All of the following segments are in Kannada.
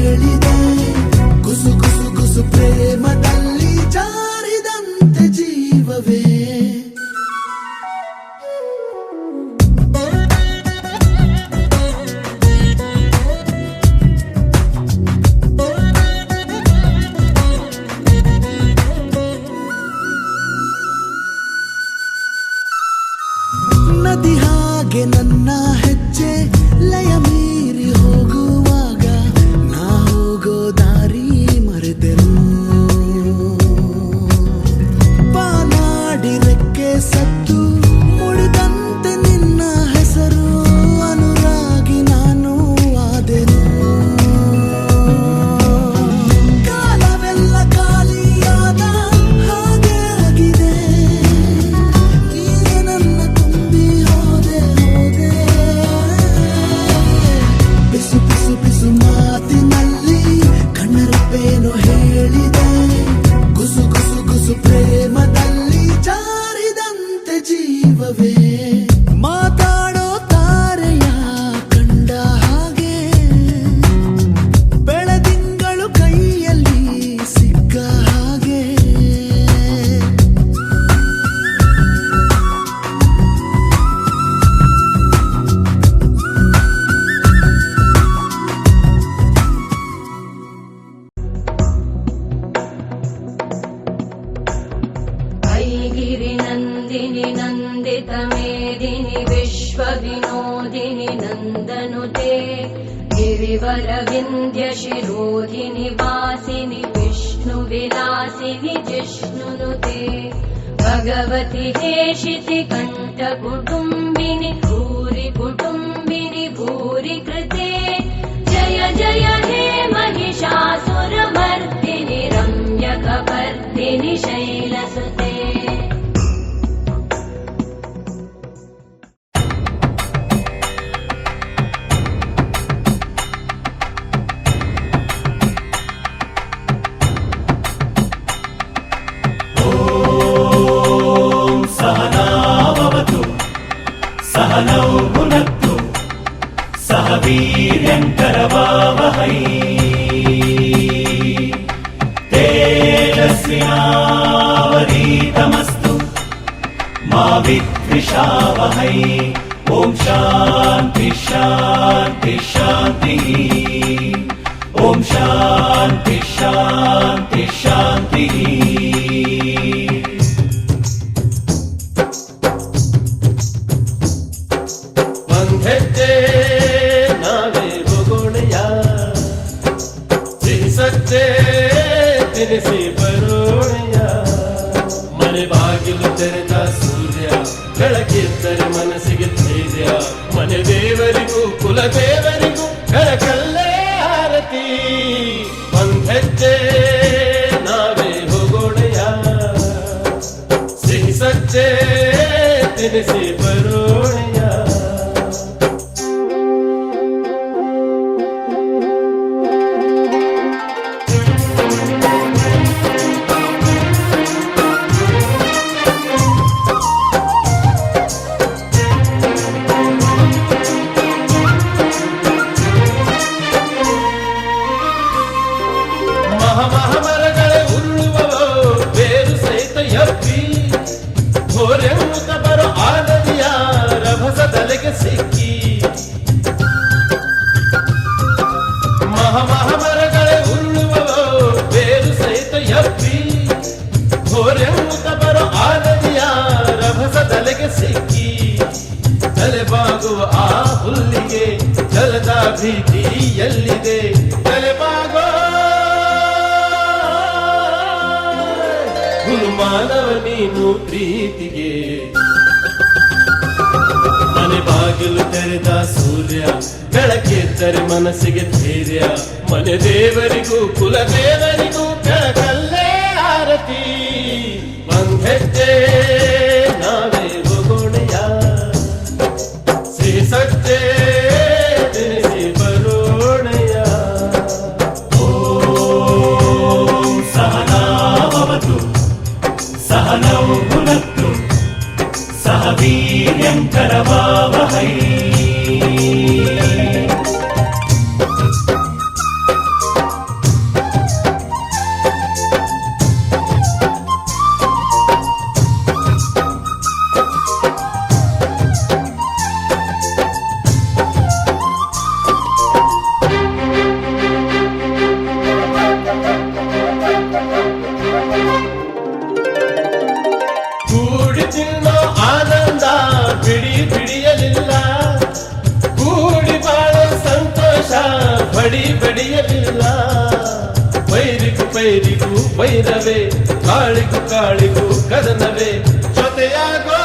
ಹೇಳಿದೆ, ಗುಸು ಗುಸು ಗುಸು ಪ್ರೇಮದಲ್ಲಿ ಜಾರಿದಂತೆ ಜೀವವೇ. ನದಿ ಹಾಗೆ ನನ್ನ ಹೆಜ್ಜೆ ಲಯ ಮೀರಿ ಹೋಗುವಾಗ ನಾ ಹೋಗೋ ದಾರಿ ಮರೆತೆನು. ಬಾನಾಡಿ ರೆಕ್ಕೆ ಸತ್ತು ಮುಡಿದಂತೆ ನಿನ್ನ ಹೆಸರು ಅನುರಾಗಿ ನಾನು ಆದೆನು. ಕಾಲವೆಲ್ಲ ಖಾಲಿಯಾದ ಹಾಗೆ ಆಗಿದೆ, ನೀನೆ ನನ್ನ ತುಂಬಿ ಹೋದೆ ಹೋದೆ. ಬಿಸು ಬಿಸು ಬಿಸು ಮಾತಿನಲ್ಲಿ ಕಣ್ಣರಪ್ಪೇನು ಹೇಳಿದೆ, ಗುಸು ಗುಸು ಗುಸು ಪ್ರೇಮದಲ್ಲಿ ಜಾರಿದಂತೆ ಜೀವವೇ. ಮಾತಾಡೋ ತಾರೆಯ ಕಂಡ ಹಾಗೆ ಬೆಳದಿಂಗಳು ಕೈಯಲ್ಲಿ ಸಿಕ್ಕ ಹಾಗೆ. ऐगिरि नन्दिनि नन्दित मेदिनि विश्व विनोदिनि नन्दनुते गिरिवर विन्ध्य शिरोधिनि वासिनि विष्णु विलासिनि जिष्णुनुते भगवति हेशिति कण्ठ कुटुम्बिनि भूरि कुटुम्बिनि भूरि कृते जय जय हे महिषासुरमर्दिनि रम्यकपर्दिनि शैलसुते. सहनावतु सहनौ भुनक्तु सह वीर्यङ्करवावहै तेजस्विनावधीतमस्तु मा विद्विषावहै. ॐ शान्ति शान्ति शान्तिः. ॐ शान्ति शान्ति शान्तिः. ಹೆಜ್ಜೆ ನಾವೇ ಹೋಗೋಣೆಯ, ಸಿಹಿ ಸಜ್ಜೆ ತಿನಿಸಿ ಬರೋಣೆಯ. ಮನೆ ಬಾಗಿಲು ತೆರೆದ ಸೂರ್ಯ ಬೆಳಕಿದ್ದರೆ ಮನಸ್ಸಿಗೆ ಧೈರ್ಯ. ಮನೆ ದೇವರಿಗೂ ಕುಲ ದೇವರಿಗೂ ಬೆಳಕಲ್ಲೇ ಆರತಿ. ಒಂದ್ ಹೆಜ್ಜೆ ನಾವೇ ಹೋಗೋಣೆಯ, ಸಿಹಿ ಸಜ್ಜೆ ತಿನಿಸಿ ಬರೋಣೆಯ. ಮರಗಳೇ ಉರುಳುವವೋ ಬೇರು ಸಹಿತ ಎಬ್ಬಿ ಹೊರೆಯುತ್ತ ಬರೋ ಆನದಿಯ ರಭಸ ತಲೆಗೆ ಸಿಕ್ಕಿ. ಮರಗಳೇ ಉರುಳುವವೋ ಬೇರು ಸಹಿತ ಎಬ್ಬಿ ಹೊರೆಯುತ್ತ ಬರೋ ಆನದಿಯ ರಭಸ ತಲೆಗೆ ಸಿಕ್ಕಿ. ತಲೆಬಾಗುವ ಆ ಹುಲ್ಲಿಗೆ ಜಲದ ಭೀತಿ ಎಲ್ಲಿದೆ? ತಲೆಬಾಗೋ ಮಾನವ ನೀನು ಪ್ರೀತಿಗೆ. ಮನೆ ಬಾಗಿಲು ತೆರೆದ ಸೂರ್ಯ ಬೆಳಕಿದ್ದರೆ ಮನಸ್ಸಿಗೆ ಧೈರ್ಯ. ಮನೆ ದೇವರಿಗೂ ಕುಲ ದೇವರಿಗೂ ಬೆಳಕಲ್ಲೇ ಆರತಿ. ಒಂದ್ ಹೆಜ್ಜೆ ನಾವೇ ಹೋಗೋಣೆಯ, ಸಿಹಿ ಸಜ್ಜೆ ತಿನಿಸಿ ಬರೋಣೆಯ. ಓಂ सहनावतु सहनौ भुनक्तु सह वीर्यङ्करवावहै. ವೈರಿಗೂ ವೈರವೇ, ಕಾಳಿಗೂ ಕಾಳಿಗೂ ಕದನವೇ, ಜೊತೆಯಾಗೋ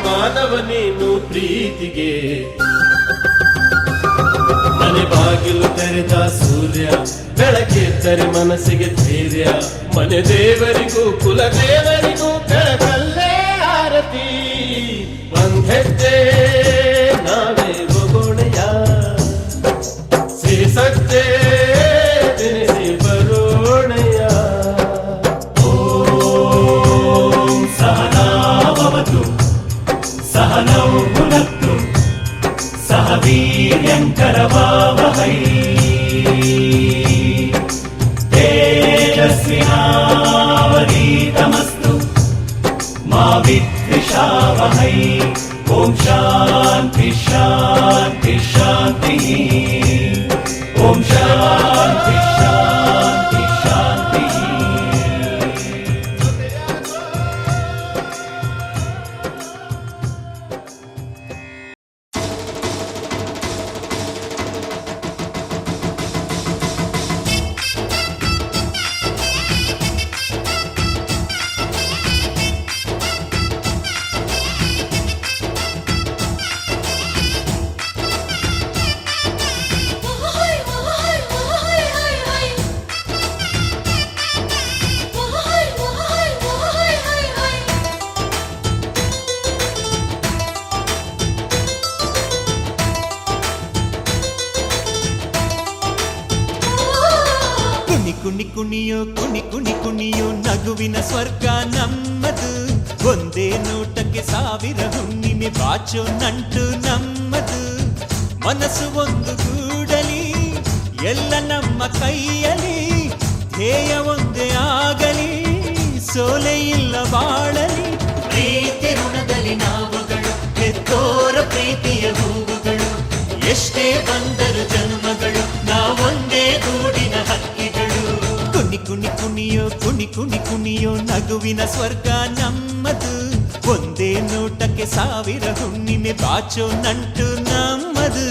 ಮಾನವ ನೀನು ಪ್ರೀತಿಗೆ. ಮನೆ ಬಾಗಿಲು ತೆರೆದ ಸೂರ್ಯ, ಬೆಳಕಿದ್ದರೆ ಮನಸ್ಸಿಗೆ ಧೈರ್ಯ, ಮನೆ ದೇವರಿಗೂ ಕುಲ ದೇವರಿಗೂ ಬೆಳಕಲ್ಲೇ ಆರತಿ. ಒಂದೆಜ್ಜೆ ನಾವೇ ಹೋಗೋಣೆಯ, ಸಜ್ಜೆ ತಿನಿಸಿ ಬರೋಣೆಯ. ಓಂ ಸಹನಾ ಭವತು ಸಹನೌ ಭುನಕ್ತು ಸಹ ವೀರ್ಯಂಕರವಾವಹೈ ತೇಜಸ್ವಿನಾವಧೀತಮಸ್ತು ಮಾ ವಿದ್ವಿಷಾವಹೈ. ಓಂ ಶಾಂತಿ ಶಾಂತಿ ಶಾಂತಿ. ಓಂ ಶಾಂತಿ ಶಾಂತಿ ಶಾಂತಿ. ಕುಣಿ ಕುಣಿಯೋ ಕುಣಿ ಕುಣಿ ಕುಣಿಯೋ ನಗುವಿನ ಸ್ವರ್ಗ ನಮ್ಮದು. ಒಂದೇ ನೋಟಕ್ಕೆ ಸಾವಿರ ಹುಣ್ಣಿಮೆ ಬಾಚೋ ನಂಟು ನಮ್ಮದು. ಮನಸ್ಸು ಒಂದು ಗೂಡಲಿ ಎಲ್ಲ ನಮ್ಮ ಕೈಯಲ್ಲಿ, ಧ್ಯೇಯ ಒಂದೇ ಆಗಲಿ ಸೋಲೆ ಇಲ್ಲ ಬಾಳಲಿ. ಪ್ರೀತಿ ಋಣದಲ್ಲಿ ನಾವುಗಳು ಹೆತ್ತೋರ ಪ್ರೀತಿಯ ಹೂವುಗಳು, ಎಷ್ಟೇ ಬಂದರು ಜನ್ಮಗಳು ನಾವೊಂದೇ ಗೂಡಿನ ಹಕ್ಕಿಗಳು. ಕುಣಿ ಕುಣಿ ಕುಣಿಯೋ ಕುಣಿ ಕುಣಿ ಕುಣಿಯೋ ನಗುವಿನ ಸ್ವರ್ಗ ನಮ್ಮದು. ಒಂದೇ ನೋಟಕ್ಕೆ ಸಾವಿರ ಹುಣ್ಣಿಮೆ ಬಾಚೋ ನಂಟು ನಮ್ಮದು.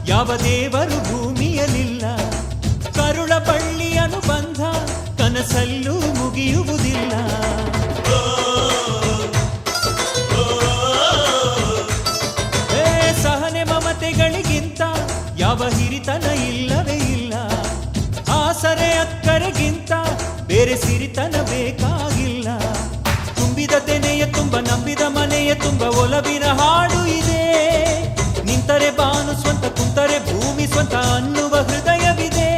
ಯಾವ ದೇವರು ಭೂಮಿಯಲಿಲ್ಲ, ಕರುಳ ಬಳ್ಳಿ ಅನುಬಂಧ ಕನಸಲ್ಲೂ ಮುಗಿಯುವುದಿಲ್ಲ. ಸಹನೆ ಮಮತೆಗಳಿಗಿಂತ ಯಾವ ಹಿರಿತನ ಇಲ್ಲವೇ ಇಲ್ಲ. ಆಸರೆ ಅಕ್ಕರೆಗಿಂತ ಬೇರೆ ಸಿರಿತನ ಬೇಕಾಗಿಲ್ಲ. ತುಂಬಿದ ತೆನೆಯ ತುಂಬ ನಂಬಿದ ಮನೆಯ ತುಂಬ ಒಲವಿನ ಹಾಡು ಇದೆ. ನಿಂತರೆ ಬಾನು ಸ್ವಂತ ಕುಂತರೆ ಭೂಮಿ ಸ್ವಂತ ಅನ್ನುವ ಹೃದಯವಿದೆ.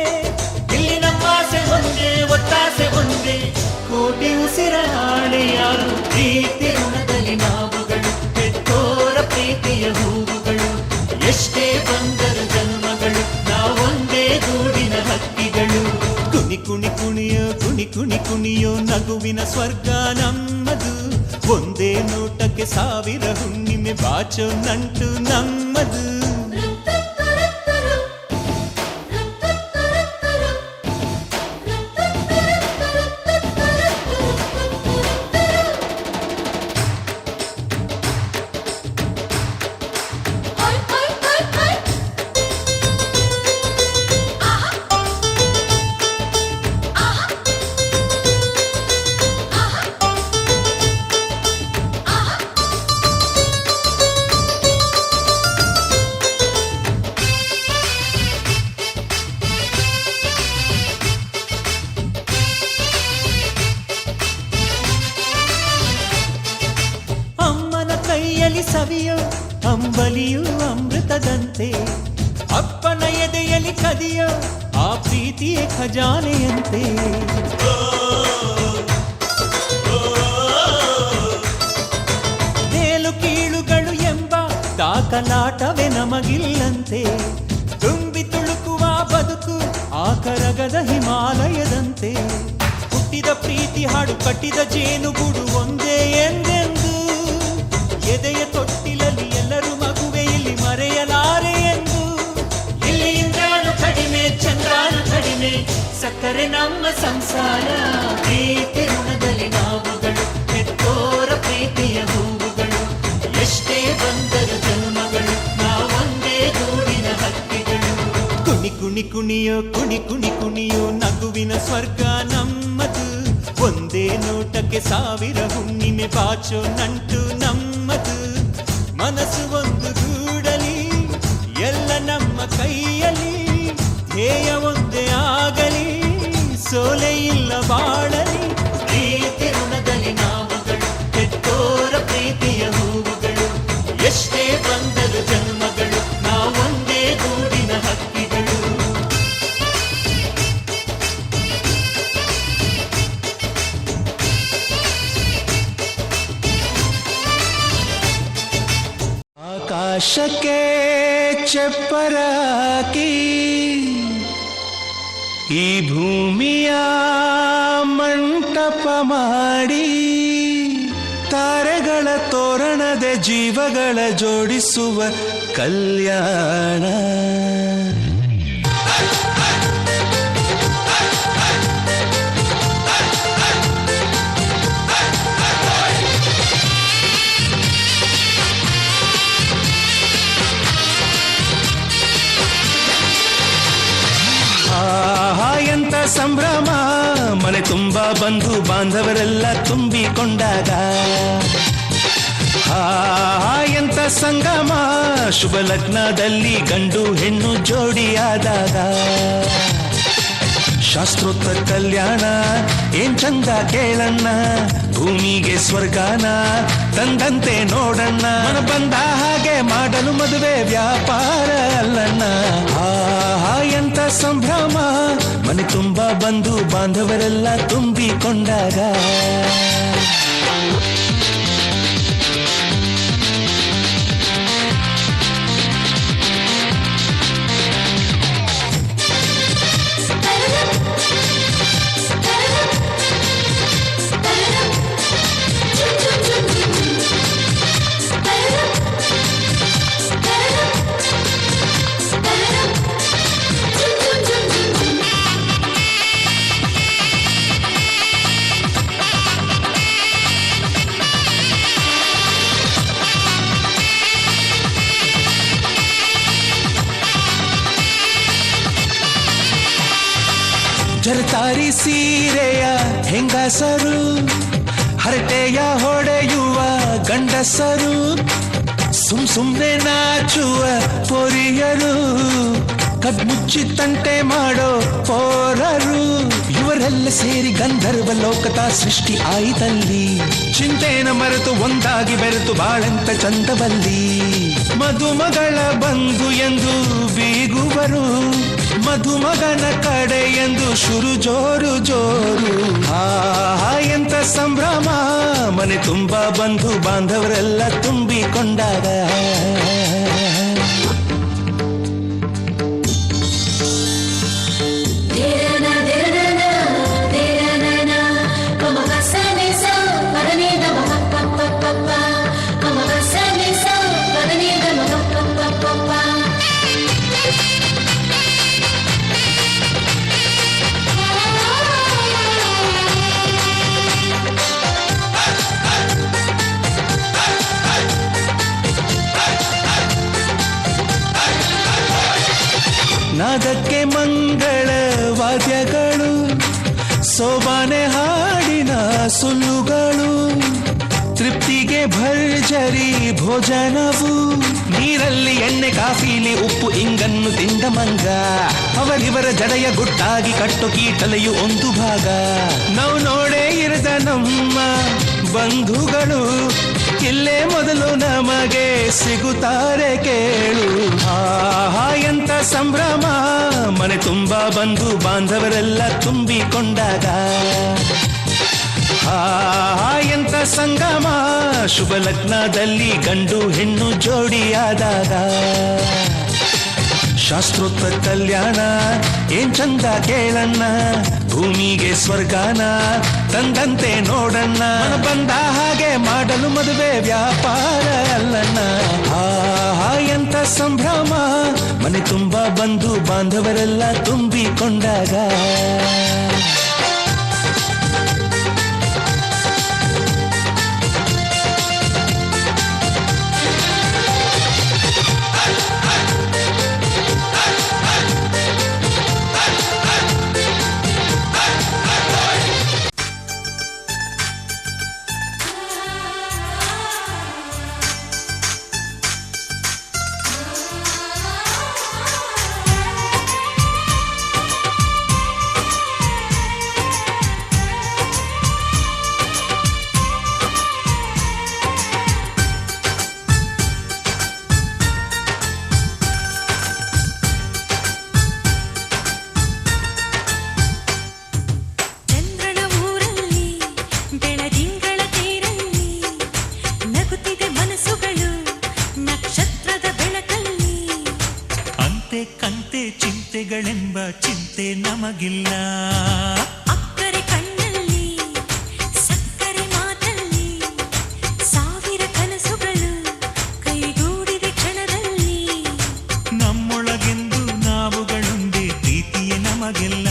ಇಲ್ಲಿ ನಮ್ಮ ಆಸೆ ಒಂದೇ ಒತ್ತಾಸೆ ಒಂದೇ, ಕೋಟಿ ಉಸಿರ ಹಾಡೆ ಯಾರು. ಪ್ರೀತಿ ಋಣದಲ್ಲಿ ನಾವುಗಳು ಹೆತ್ತೋರ ಪ್ರೀತಿಯ ಹೂವುಗಳು, ಎಷ್ಟೇ ಬಂದರು ಜನ್ಮಗಳು ನಾವೊಂದೇ ಗೂಡಿನ ಹಕ್ಕಿಗಳು. ಕುಣಿ ಕುಣಿ ಕುಣಿಯೋ ಕುಣಿ ಕುಣಿ ಕುಣಿಯೋ ನಗುವಿನ ಸ್ವರ್ಗ ನಮ್ಮದು. ಒಂದೇ ನೋಟಕ್ಕೆ ಸಾವಿರ ಹುಣ್ಣಿಮೆ ಬಾಚೋ ನಂಟು ನಮ್ಮದು. ಸವಿಯೋ ಅಂಬಲಿಯು ಅಮೃತದಂತೆ, ಅಪ್ಪನ ಎದೆಯಲ್ಲಿ ಕದಿಯೋ ಆ ಪ್ರೀತಿ ಪ್ರೀತಿಯೇ ಖಜಾನೆಯಂತೆ. ಮೇಲು ಕೀಳುಗಳು ಎಂಬ ದಾಖಲಾಟವೇ ನಮಗಿಲ್ಲಂತೆ. ತುಂಬಿ ತುಳುಕುವ ಬದುಕು ಆಕರಗದ ಹಿಮಾಲಯದಂತೆ. ಹುಟ್ಟಿದ ಪ್ರೀತಿ ಹಾಡು ಕಟ್ಟಿದ ಜೇನುಗೂಡು ಒಂದೇ ಎಂದೆಂದು. ಎದೆಯ ತೊಟ್ಟಿಲಲ್ಲಿ ಎಲ್ಲರೂ ಮಗುವೆ ಇಲ್ಲಿ ಮರೆಯಲಾರೆ ಎಂದು. ಇಲ್ಲಿ ಇಂದ್ರಾನು ಕಡಿಮೆ ಚಂದ್ರಾನು ಕಡಿಮೆ, ಸಕ್ಕರೆ ನಮ್ಮ ಸಂಸಾರ. ಪ್ರೀತಿ ಋಣದಲ್ಲಿ ನಾವುಗಳು, ಹೆತ್ತೋರ ಪ್ರೀತಿಯ ಹೂವುಗಳು. ಎಷ್ಟೇ ಬಂದರು ಜನ್ಮಗಳು, ನಾವೊಂದೇ ಗೂಡಿನ ಹಕ್ಕಿಗಳು. ಕುಣಿ ಕುಣಿ ಕುಣಿಯೋ ಕುಣಿ ಕುಣಿ ಕುಣಿಯೋ ನಗುವಿನ ಸ್ವರ್ಗ ನಮ್ಮದು. ಒಂದೇ ನೋಟಕ್ಕೆ ಸಾವಿರ ಹುಣ್ಣಿಮೆ ಬಾಚೋ ನಂಟು ನಮ್ಮದು. ಮನಸ್ಸು ಒಂದು ಗೂಡಲಿ ಎಲ್ಲ ನಮ್ಮ ಕೈಯಲ್ಲಿ. ಧ್ಯೇಯ ಒಂದೇ ಆಗಲಿ, ಸೋಲೆ ಇಲ್ಲ ಬಾಳಲಿ. ಪ್ರೀತಿ ಋಣದಲ್ಲಿ ನಾವುಗಳು, ಹೆತ್ತೋರ ಪ್ರೀತಿಯ ಹೂವುಗಳು. ಎಷ್ಟೇ ಬಂದರು ಜನ್ಮಗಳು, ನಾವೊಂದೇ ಗೂಡಿನ ಹಕ್ಕಿಗಳು. ಆಕಾಶಕ್ಕೆ ಚಪ್ಪರಾಕಿ ಈ ಭೂಮಿಯ ಮಂಟಪ ಮಾಡಿ, ತಾರೆಗಳ ತೋರಣದ ಜೀವಗಳ ಜೋಡಿಸುವ ಕಲ್ಯಾಣ. ಎಂತ ಸಂಭ್ರಮ, ಮನೆ ತುಂಬಾ ಬಂಧು ಬಾಂಧವರೆಲ್ಲ ತುಂಬಿಕೊಂಡಾಗ. ಎಂತ ಸಂಗಮ, ಶುಭ ಲಗ್ನದಲ್ಲಿ ಗಂಡು ಹೆಣ್ಣು ಜೋಡಿಯಾದಾಗ. ಶಾಸ್ತ್ರೋಕ್ತ ಕಲ್ಯಾಣ ಏನ್ ಚಂದ ಕೇಳಣ್ಣ, ಭೂಮಿಗೆ ಸ್ವರ್ಗಾನ ತಂದಂತೆ ನೋಡಣ್ಣ. ಮನ ಬಂದ ಹಾಗೆ ಮಾಡಲು ಮದುವೆ ವ್ಯಾಪಾರ ಅಲ್ಲಣ್ಣ. ಎಂತ ಸಂಭ್ರಮ, ಮನೆ ತುಂಬ ಬಂಧು ಬಾಂಧವರೆಲ್ಲ ತುಂಬಿಕೊಂಡಾಗ. ಜರತಾರಿ ಸೀರೆಯ ಹೆಂಗಸರು, ಹರಟೆಯ ಹೊಡೆಯುವ ಗಂಡಸರು, ಸುಮ್ನೆ ನಾಚುವ ಪೊರಿಯರು, ಕಡ್ಮುಚ್ಚಿ ತಂಟೆ ಮಾಡೋ ಪೋರರು. ಇವರೆಲ್ಲ ಸೇರಿ ಗಂಧರ್ವ ಲೋಕದ ಸೃಷ್ಟಿ ಆಯಿತಲ್ಲಿ. ಚಿಂತೆನ ಮರೆತು ಒಂದಾಗಿ ಬೆರೆತು ಬಾಳೆಂತ ಚಂದವಲ್ಲಿ. ಮಧುಮಗಳ ಬಂಧು ಎಂದು ಬೀಗುವರು, ಮಧುಮಗನ ಕಡೆ ಎಂದು ಶುರು ಜೋರು ಜೋರು. ಎಂತ ಸಂಭ್ರಮ, ಮನೆ ತುಂಬ ಬಂಧು ಬಾಂಧವರೆಲ್ಲ ತುಂಬಿಕೊಂಡಾಗ. ನಾದಕ್ಕೆ ಮಂಗಳ ವಾದ್ಯಗಳು, ಸೋಬಾನೆ ಹಾಡಿನ ಸುಳ್ಳುಗಳು, ತೃಪ್ತಿಗೆ ಭರ್ಜರಿ ಭೋಜನವು. ನೀರಲ್ಲಿ ಎಣ್ಣೆ ಕಾಫಿಲಿ ಉಪ್ಪು ಇಂಗನ್ನು ತಿಂದ ಮಂಗ, ಅವರಿವರ ಜಡೆಯ ಗುಟ್ಟಾಗಿ ಕಟ್ಟು ಕೀಟಲೆಯು ಒಂದು ಭಾಗ. ನಾವು ನೋಡೇ ಇರದ ನಮ್ಮ ಬಂಧುಗಳು ಇಲ್ಲೇ ಮೊದಲು ನಮಗೆ ಸಿಗುತ್ತಾರೆ ಕೇಳು. ಆಹಾ ಎಂತ ಸಂಭ್ರಮ, ಮನೆ ತುಂಬಾ ಬಂಧು ಬಾಂಧವರೆಲ್ಲ ತುಂಬಿಕೊಂಡಾಗ. ಆಹಾ ಎಂತ ಸಂಗಮ, ಶುಭ ಲಗ್ನದಲ್ಲಿ ಗಂಡು ಹೆಣ್ಣು ಜೋಡಿಯಾದಾಗ. ಶಾಸ್ತ್ರೋಕ್ತ ಕಲ್ಯಾಣ ಏನ್ ಚಂದ ಕೇಳಣ್ಣ, ಭೂಮಿಗೆ ಸ್ವರ್ಗಾನ ತಂದಂತೆ ನೋಡಣ್ಣ. ಬಂದ ಹಾಗೆ ಮಾಡಲು ಮದುವೆ ವ್ಯಾಪಾರ ಅಲ್ಲಣ್ಣ. ಆಹಾ ಎಂತ ಸಂಭ್ರಮ, ಮನೆ ತುಂಬಾ ಬಂಧು ಬಾಂಧವರೆಲ್ಲ ತುಂಬಿಕೊಂಡಾಗ. ಕಂತೆ ಚಿಂತೆಗಳೆಂಬ ಚಿಂತೆ ನಮಗಿಲ್ಲ. ಅಕ್ಕರೆ ಕಣ್ಣಲ್ಲಿ ಸಕ್ಕರೆ ಮಾತಲ್ಲಿ ಸಾವಿರ ಕನಸುಗಳು ಕೈಗೂಡಿದ ಕ್ಷಣದಲ್ಲಿ. ನಮ್ಮೊಳಗೆಂದು ನಾವುಗಳೊಂದೇ ಪ್ರೀತಿಯೇ ನಮಗೆಲ್ಲ.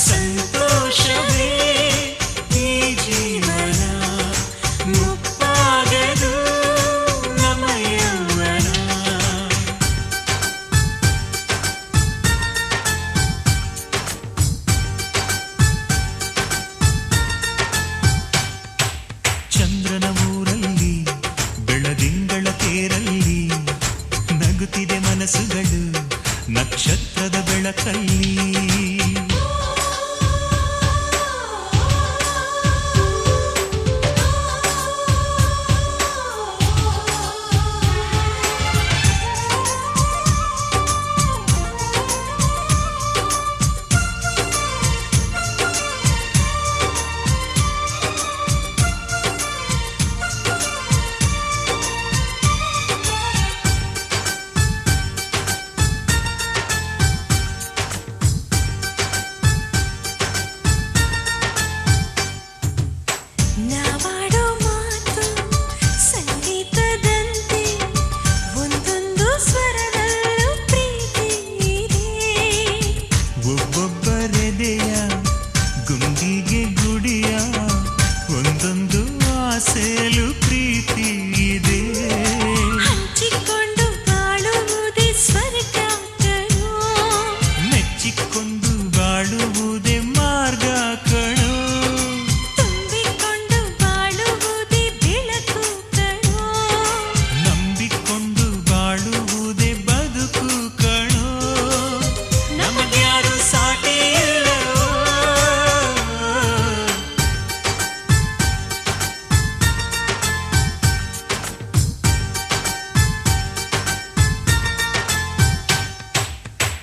ಸಂತೋಷವೇ ಈ ಜೀವನ, ಮುಪ್ಪಾಗದು ನಮ್ಮ ಯೌವನ. ಚಂದ್ರನ ಊರಲ್ಲಿ ಬೆಳದಿಂಗಳ ತೇರಲ್ಲಿ ನಗುತ್ತಿದೆ ಮನಸ್ಸುಗಳು ನಕ್ಷತ್ರದ ಬೆಳಕಲ್ಲಿ. ನಾವಾಡೋ ಮಾತು ಸಂಗೀತದಂತೆ ಒಂದೊಂದು ಸ್ವರದಲ್ಲೂ ಪ್ರೀತಿ ಇದೆ. ಒಬ್ಬೊಬ್ಬರೆದೆಯ ಗುಂಡಿಗೆ ಗುಡಿಯ ಒಂದೊಂದು ಆಸೆಲು ಪ್ರೀತಿ ಇದೆ. ಹಂಚಿಕೊಂಡು ಬಾಳುವುದೇ ಸ್ವರ್ಗ ಕಣೋ, ಮೆಚ್ಚಿಕೊಂಡು ಬಾಳುವುದೇ ಮಾರ್ಗ ಕಣೋ. ತುಂಬಿಕೊಂಡು ಬಾಳುವುದೇ ಬೆಳಕು ಕಣೋ, ನಂಬಿಕೊಂಡು ಬಾಳುವುದೇ ಬದುಕು ಕಣೋ. ನಮಗ್ಯಾರು ಸಾಟಿ ಇಲ್ಲವೋ.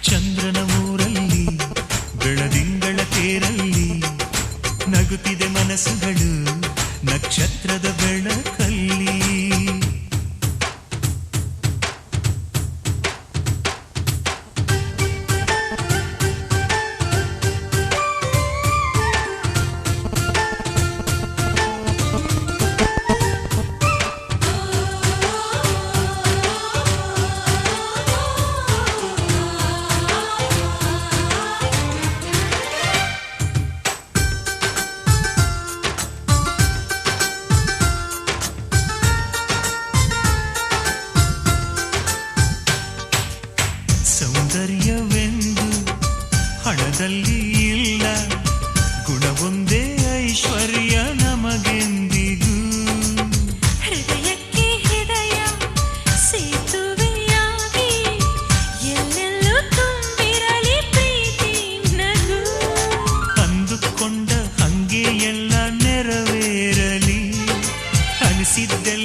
ಚಂದ್ರನ ಊರಲ್ಲಿ ಬೆಳದಿಂಗಳ ತೇರಲ್ಲಿ ನಗುತ್ತಿದೆ ಮನಸ್ಸುಗಳು ನಕ್ಷತ್ರದ ಬೆಳಕಲ್ಲಿ. ಸೌಂದರ್ಯವೆಂದು ಹಣದಲ್ಲಿ ಇಲ್ಲ, ಗುಣವೊಂದೇ ಐಶ್ವರ್ಯ ನಮಗೆಂದಿಗೂ. ಹೃದಯಕ್ಕೆ ಹೃದಯ ಸೇತುವೆಯಾಗಿ ಎಲ್ಲೆಲ್ಲೂ ತುಂಬಿರಲಿ ಪ್ರೀತಿ ನಗು. ಅಂದುಕೊಂಡ ಹಂಗೆ ಎಲ್ಲ ನೆರವೇರಲಿ, ಅನಿಸಿದ್ದೆ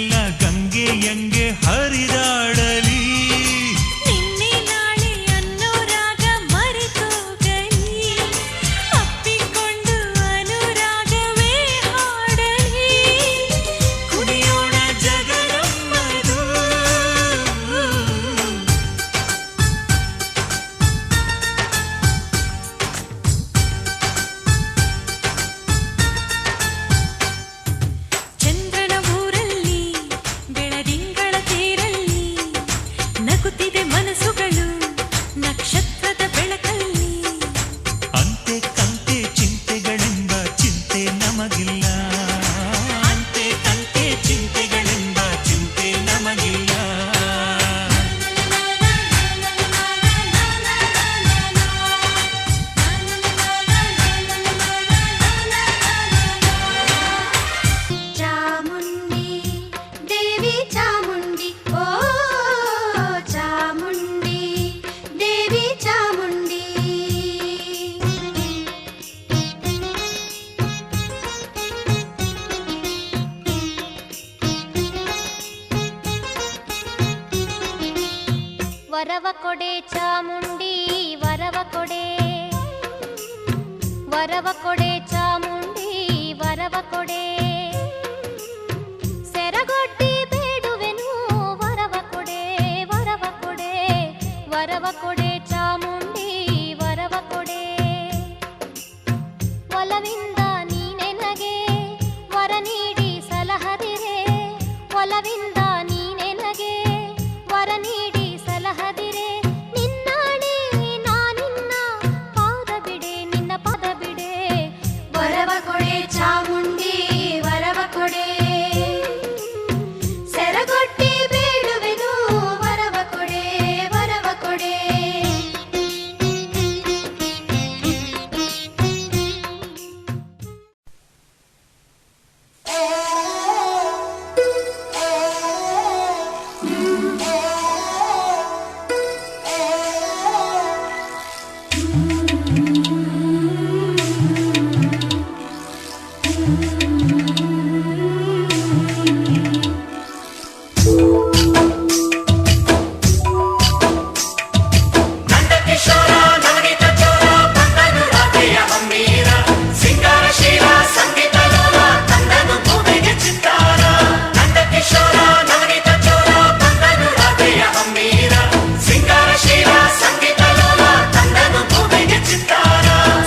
ವರವ ಕೊಡೆ ಚಾಮುಂಡಿ ವರವ ಕೊಡೆ ಸೆರಗೊಡ್ಡಿ ಬೇಡುವೆನು ವರವ ಕೊಡೆ ವರವ ಕೊಡೆ ವರವ ಕೊಡೆ ಚಾಮುಂಡಿ ವರವ ಕೊಡೆ ಒಲವಿಂದ ನೀನೆನಗೆ ವರ ನೀಡಿ ಸಲಹದಿರೆ ಒಲವಿಂದ ನೀನೆನಗೆ ವರ ನೀಡಿ ಸಲಹದಿರೆ ನಿನ್ನಾಣೆ ನಾನಿನ್ನ ಪಾದ ಬಿಡೆ ನಿನ್ನ ಪದ ಬಿಡೆ ವರವ ಕೊಡೆ ಚಾಮುಂಡಿ ವರವ ಕೊಡೆ ಸೆರಗೊಟ್ಟಿ ಬೇಡುವೆನು ವರವ ಕೊಡೆ ವರವ ಕೊಡೆ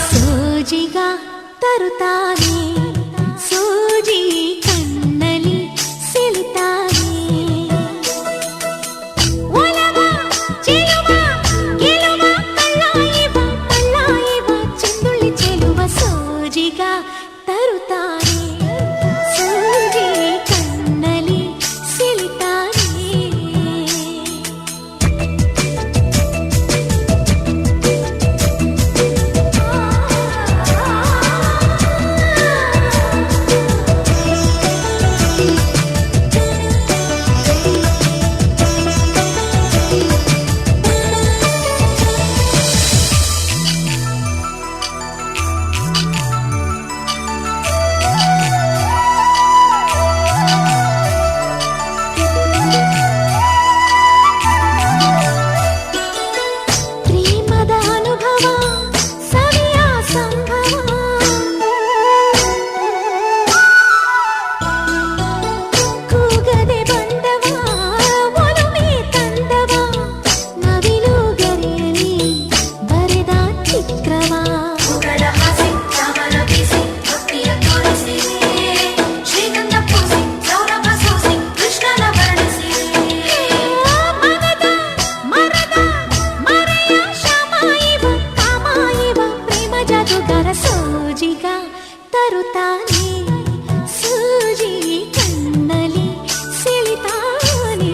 ಸೋಜಿಗ ತರುತ್ತಾನೆ ಸೂಜಿ ಕಣ್ಣಲಿ ಸೆಳಿತಾನೆ ಒಲವ ಚೆಲುವ ಗೆಲುವ ಕಳ್ಳಾಯಿವ ಚೆಂದುಳ್ಳಿ ಚೆಲುವ ಸೋಜಿಗ ತರುತ್ತಾನೆ ಸೂಜಿ ಕಣ್ಣಲಿ ಸೆಳಿತಾನೆ ಪ್ರೇಮದ ಅನುಭವ ಸವಿಯ ಸಂಭವ ಕೂಗದೆ ಬಂದವ ಒಲುಮೆ ತಂದವ ನವಿಲು ಗರಿಯಲಿ ಬರೆದ ಚಿತ್ರವ ಮನದ ಮರದ ಮರೆಯ ಶಮಾಯಿವ ಕಾಮಾಯಿವ ಪ್ರೇಮ ಜಾದುಗಾರ ಸೋಜಿಗ ತರುತ್ತಾನೆ ಸೂಜಿ ಕಣ್ಣಲಿ ಸೆಳಿತಾನೆ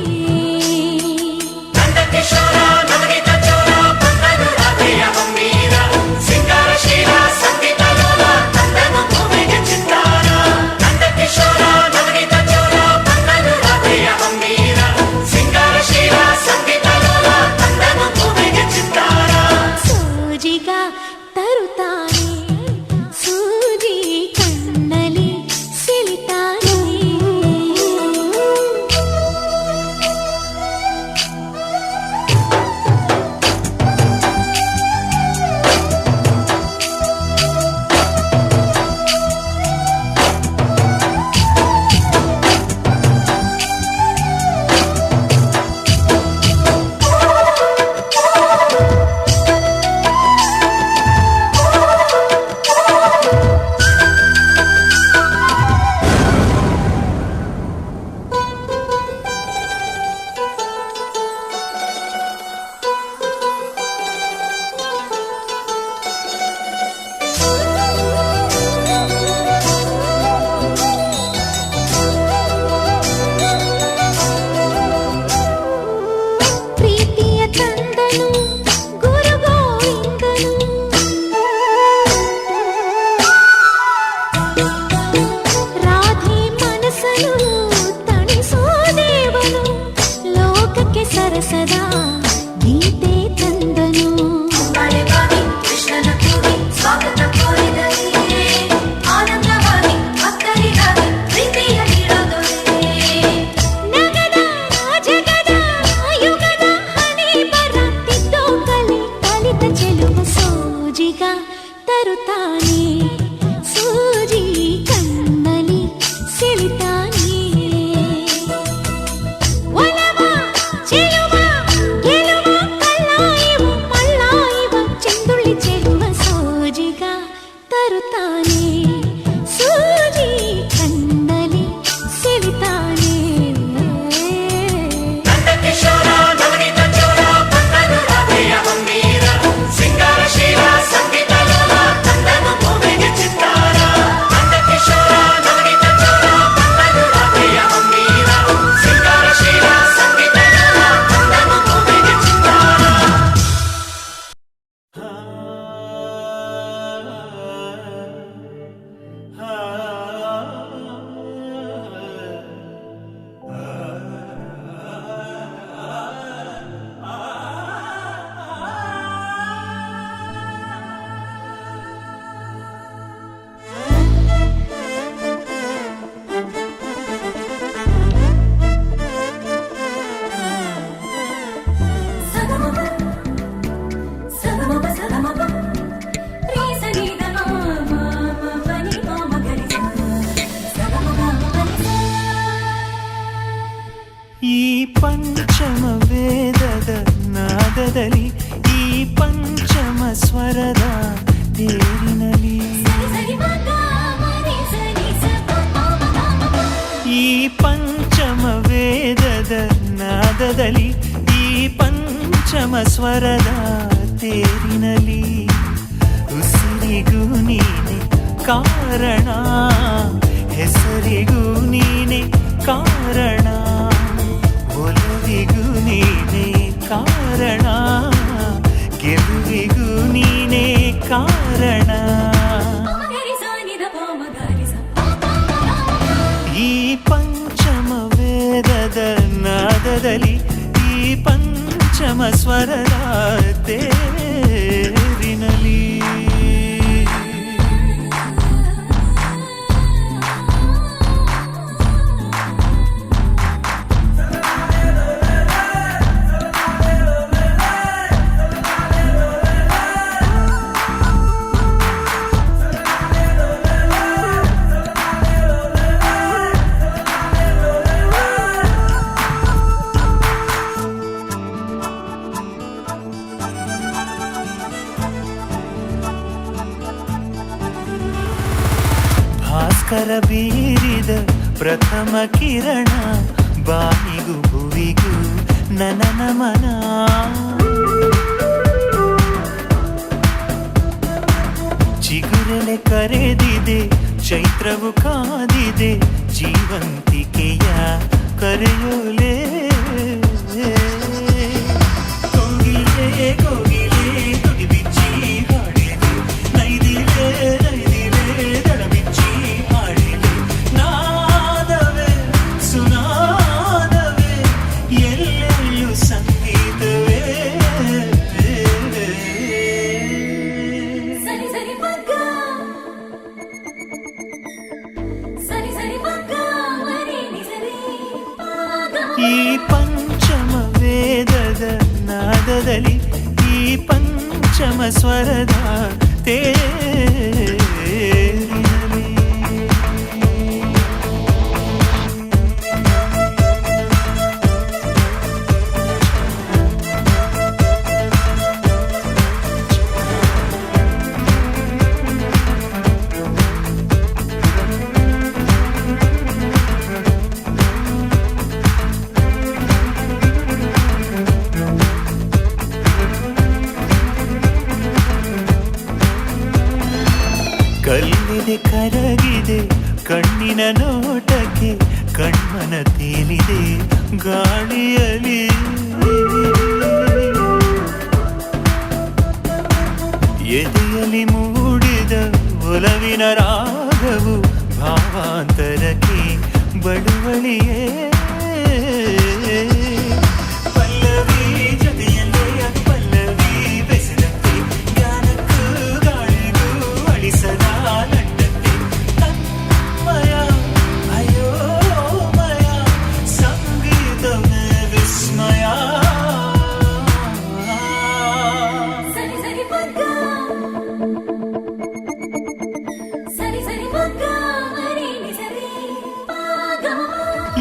ಸೋಜಿಗ ತರುತ್ತಾನೆ ಸೂಜಿ ಕಣ್ಣಲಿ ಸೆಳಿತಾನೆ ತರುತ್ತಾನೆ ಸೂಜಿ ಕಣ್ಣಲ್ಲಿ ಸೆಳಿತಾನೆ ಒಲವ ಚೆಲುವ ಗೆಲುವ ಕಲ್ಲಾಯಿವ ಮಲ್ಲಾಯಿವ ಚೆಂದುಳ್ಳಿ ಚೆಲುವ ಸೋಜಿಗ ತರುತ್ತಾನೆ ಸೂಜಿ ಕಣ್ಣಲ್ಲಿ ಸೆಳಿತಾನೆ ಈ ಪಂಚಮ ವೇದದ ನಾದದಲ್ಲಿ ಈ ಪಂಚಮ ಸ್ವರದ ತೇರಿನಲ್ಲಿ ಈ ಪಂಚಮ ವೇದದ ನಾದದಲ್ಲಿ ಈ ಪಂಚಮ ಸ್ವರದ ತೇರಿನಲ್ಲಿ ಉಸಿರಿಗೂ ನೀನೆ ಕಾರಣ ಹೆಸರಿಗೂ ನೀನೆ ಕಾರಣ ಒಲವಿಗೂ ನೀನೆ ಕಾರಣ ಗೆಲುವಿಗೂ ನೀನೆ ಕಾರಣ ಈ ಪಂಚಮ ವೇದದ ನಾದದಲ್ಲಿ ಈ ಪಂಚಮ ಸ್ವರದ ತೇರಿನಲ್ಲಿ ಭಾಸ್ಕರ ಬೀರಿದ ಪ್ರಥಮ ಕಿರಣ ಬಾಯಿಗೂ ಭುವಿಗೂ ನನ್ನ ನಮನ ಚಿಗುರೆಲೆ ಕರೆದಿದೆ ಚೈತ್ರವು ಕಾದಿದೆ ಜೀವಂತಿಕೆಯ ಕರೆಯೋಲೆ ಕೋಗಿಲೆ ಕೋಗಿಲೆ ತುಡಿ ಬಿಚ್ಚಿ ಹಾಡಿದೆ ನೈದಿಲೆ ನೈದಿಲೆ ದಡ ಬಿಚ್ಚಿ ಹಾಡಿದೆ ನಾದವೇ ಸುನಾದವೇ ಎಲ್ಲೆಲ್ಲೂ ಸಂಗೀತವೇ ಈ ಪಂಚಮ ವೇದದ ನಾದದಲ್ಲಿ ಈ ಪಂಚಮ ಸ್ವರದ ತೇರಿನಲ್ಲಿ ಕಲ್ಲಿದೆ ಕರಗಿದೆ ಕಣ್ಣಿನ ನೋಟಕ್ಕೆ ಕಣ್ಮನ ತೇಲಿದೆ ಗಾಳಿಯಲ್ಲಿ ಎದೆಯಲ್ಲಿ ಮೂಡಿದ ಒಲವಿನ ರಾಗವು ಭಾವಾಂತರಕ್ಕೆ ಬಳುವಳಿಯೇ ಪಲ್ಲವಿ ಜೊತೆಯಲ್ಲೇ ಪಲ್ಲವಿ ಬೆಸೆದಂತೆ ಜ್ಞಾನಕ್ಕೂ ಗಾಳಿಗೂ ಅಳಿಸದ ನಂಟಂತೆ ತನ್ಮಯ ಅಯೋಮಯ ಸಂಗೀತವೇ ವಿಸ್ಮಯ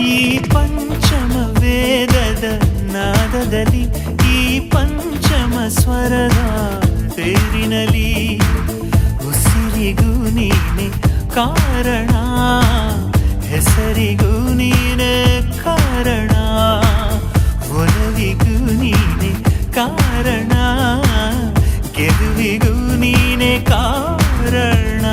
ಈ ಪಂಚಮ ವೇದದ ನಾದದಲ್ಲಿ ಈ ಪಂಚಮ ಸ್ವರದ ತೇರಿನಲಿ ಉಸಿರಿಗೂ ನೀನೆ ಕಾರಣ ಹೆಸರಿಗೂ ನೀನೆ ಕಾರಣ ಒಲವಿಗೂ ನೀನೆ ಕಾರಣ ಗೆಲುವಿಗೂ ನೀನೆ ಕಾರಣ.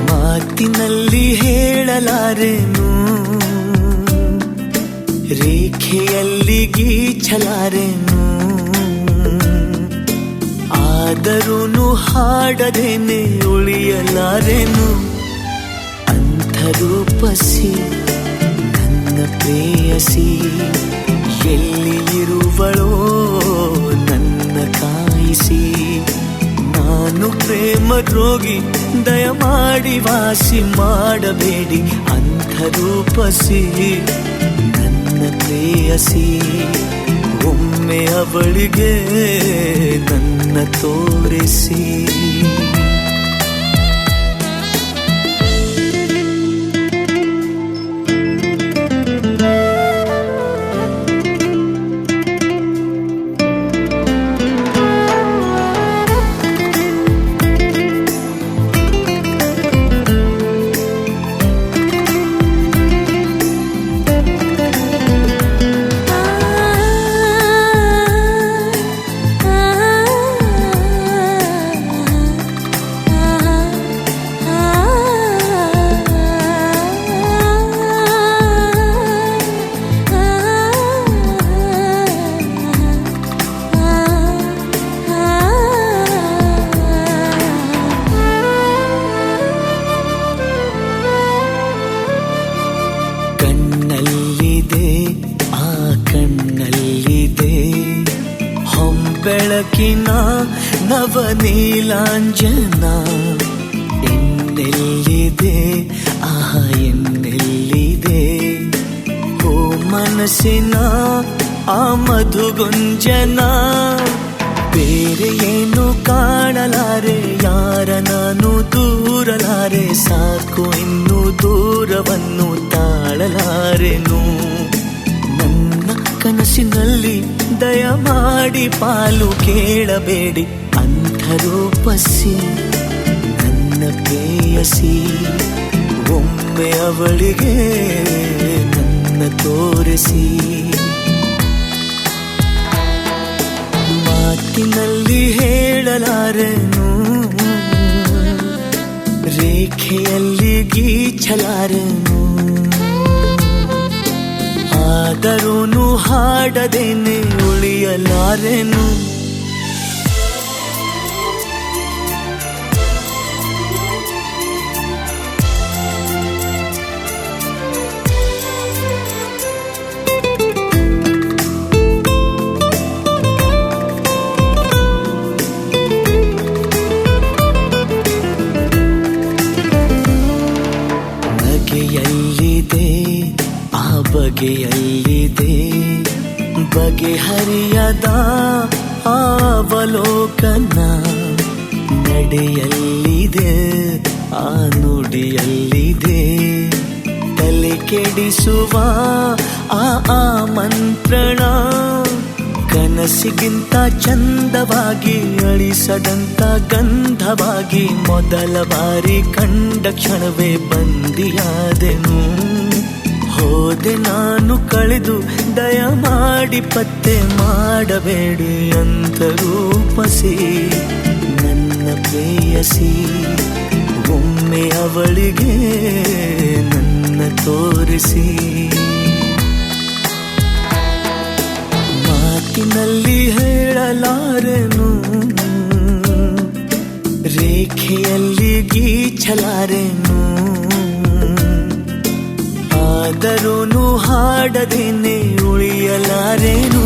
ಮಾತಿನಲ್ಲಿ ಹೇಳಲಾರೆನು ರೇಖೆಯಲ್ಲಿ ಗೀಚಲಾರೆನು ಆದರೂ ಹಾಡದೇನೆ ಉಳಿಯಲಾರೆನು ಅಂಥ ರೂಪಸಿ ನನ್ನ ಪ್ರೇಯಸಿ ಎಲ್ಲಿ ಇರುವಳೋ ನನ್ನ ಕಾಯಿಸಿ ನಾನು ಪ್ರೇಮ ರೋಗಿ ದಯಮಾಡಿ ವಾಸಿ ಮಾಡಬೇಡಿ ಅಂಥ ರೂಪಸಿ ನನ್ನ ಪ್ರೇಯಸಿ ಒಮ್ಮೆ ಅವಳಿಗೆ ನನ್ನ ತೋರಿಸಿ. ಕಣ್ಣಲ್ಲಿದೆ ಆ ಕಣ್ಣಲ್ಲಿದೆ ಹೊಂಬೆಳಕಿನ ನವನೀಲಾಂಜನ ಎನ್ನೆಲ್ಲಿದೆ ಆಹ ಎನ್ನೆಲ್ಲಿದೆ ಓ ಮನಸ್ಸಿನ ಆ ಮಧುಗುಂಜನ ಬೇರೆ ಏನು ಕಾಣಲಾರೆ ಯಾರ ನಾನು ದೂರಲಾರೆ ಸಾಕು ಇನ್ನು ದೂರವನ್ನು ತಾಳಲಾರೆನು ನನ್ನ ಕನಸಿನಲ್ಲಿ ದಯಮಾಡಿ ಪಾಲು ಕೇಳಬೇಡಿ ಅಂಥ ರೂಪಸಿ ನನ್ನ ಪ್ರೇಯಸಿ ಒಮ್ಮೆ ಅವಳಿಗೆ ನನ್ನ ತೋರಿಸಿ. ಮಾತಿನಲ್ಲಿ ಹೇಳಲಾರೆನು ರೇಖೆಯಲ್ಲಿ ಗೀಚಲಾರೆನು ಆದರೂ ಹಾಡದೇನೆ ಉಳಿಯಲಾರೆನು. ಬಗೆಯಲ್ಲಿದೆ ಆ ಬಗೆಯಲ್ಲಿದೆ ಬಗೆಹರಿಯದ ಅವಲೋಕನ ನಡೆಯಲ್ಲಿದೆ ಆ ನುಡಿಯಲ್ಲಿದೆ ತಲೆ ಕೆಡಿಸುವ ಆ ಮಂತ್ರಣ ಕನಸಿಗಿಂತ ಚಂದವಾಗಿ ಅಳಿಸದಂತ ಗಂಧವಾಗಿ ಮೊದಲ ಬಾರಿ ಕಂಡ ಕ್ಷಣವೇ ಬಂದಿಯಾದೆನು ಹೋದೆ ನಾನು ಕಳೆದು ದಯಮಾಡಿ ಪತ್ತೆ ಮಾಡಬೇಡಿ ಅಂತ ರೂಪಸಿ ನನ್ನ ಪ್ರೇಯಸಿ ಒಮ್ಮೆ ಅವಳಿಗೆ ನನ್ನ ತೋರಿಸಿ. ಮಾತಿನಲ್ಲಿ ಹೇಳಲಾರೆ ಗೀಚಲಾರೆನು ಆದರೂನು ಹಾಡದೇನೆ ಉಳಿಯಲಾರೇನು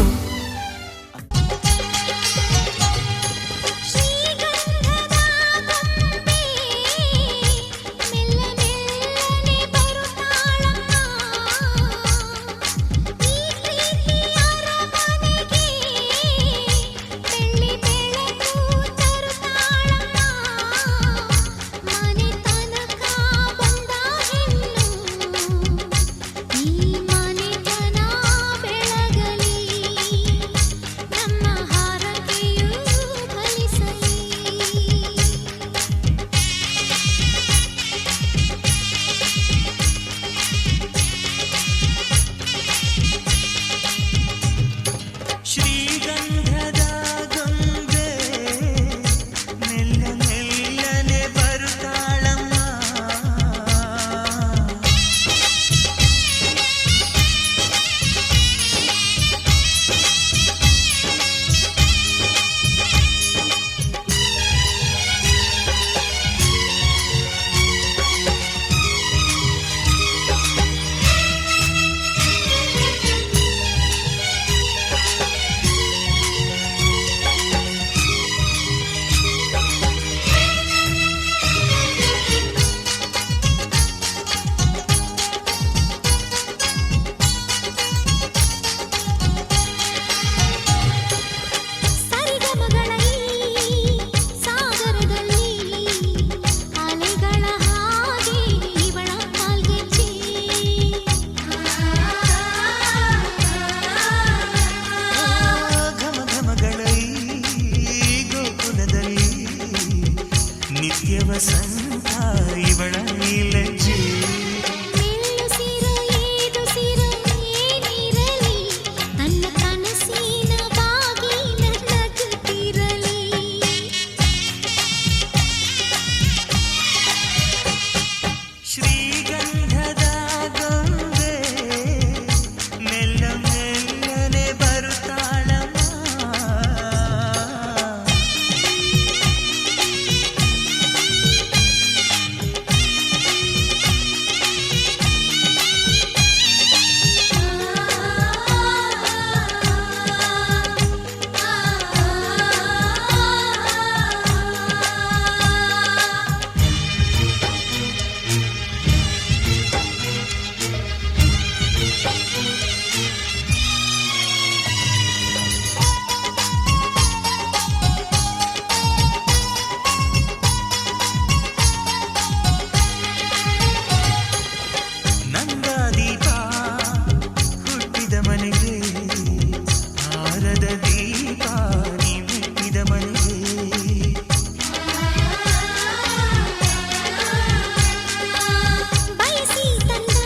ಬಯಸಿ ತಂದ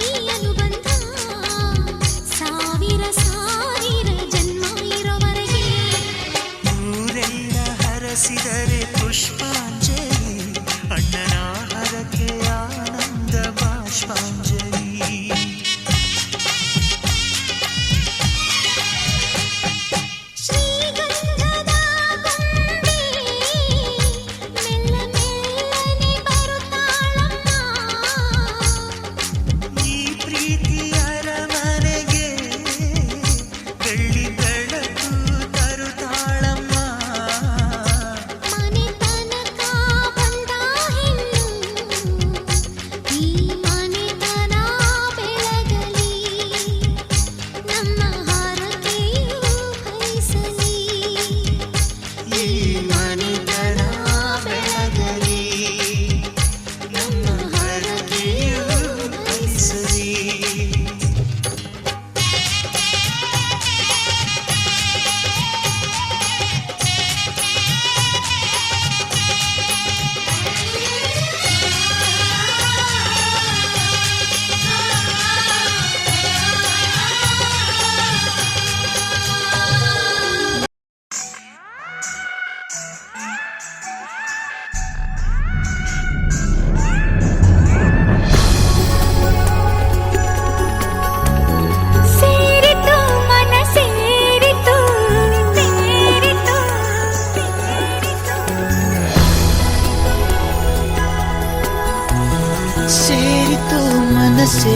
ಈ ಅನುಬಂಧ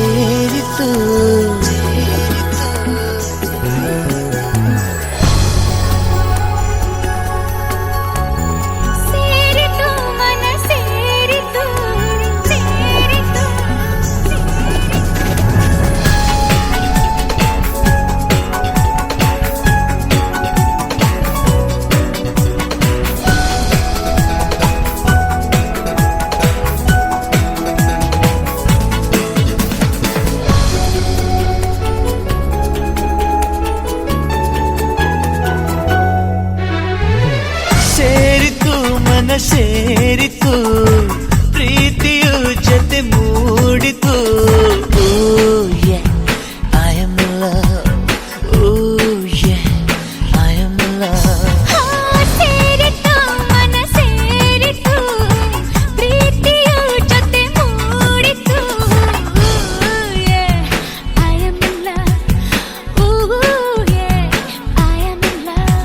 ಸೇರಿತು ಸೇರಿತು ಮನ ಸೇರಿತು ಸೇರಿತು ಸೇರಿತು ಮನ ಸೇರಿತು ಪ್ರೀತಿಯು ಜೊತೆ ಮೂಡಿತು I am love I am love ಸೇರಿತು ಮನ ಸೇರಿತು ಪ್ರೀತಿಯು ಜೊತೆ ಮೂಡಿತು I am in love I am in love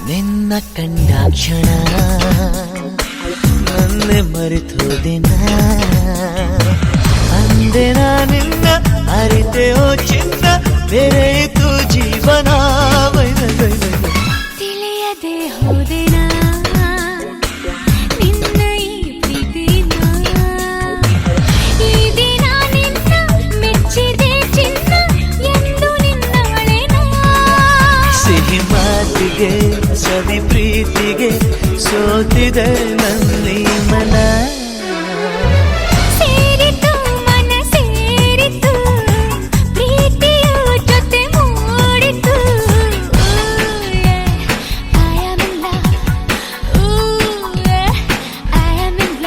ನಿನ್ನ ಕಂಡಾಕ್ಷಣ ನನ್ನೆ ಮರೆತೋದಿನ ಅಂದೆ ನಿನ್ನ ಅರಿತೆಯೋ ಚಿನ್ನ ಬೆರೆಯಿತು ಜೀವನ ತಿಳಿಯದೆ ಹೋದೆನ ನಿನ್ನ ಈ ಪ್ರೀತಿನ ಈ ದಿನ ನಿನ್ನ ಮೆಚ್ಚಿದೆ ಚಿನ್ನ ಎಂದು ನಿನ್ನವಳೆನ ಸಿಹಿ ಮಾತಿಗೆ ಸವಿ ಪ್ರೀತಿಗೆ ಸೋತಿದೆ ನನ್ನಿ ಮನ ಸೇರಿತು ಮನ ಸೇರಿತು ಪ್ರೀತಿಯು ಜೊತೆ ಮೂಡಿತು I am in love I am ಇನ್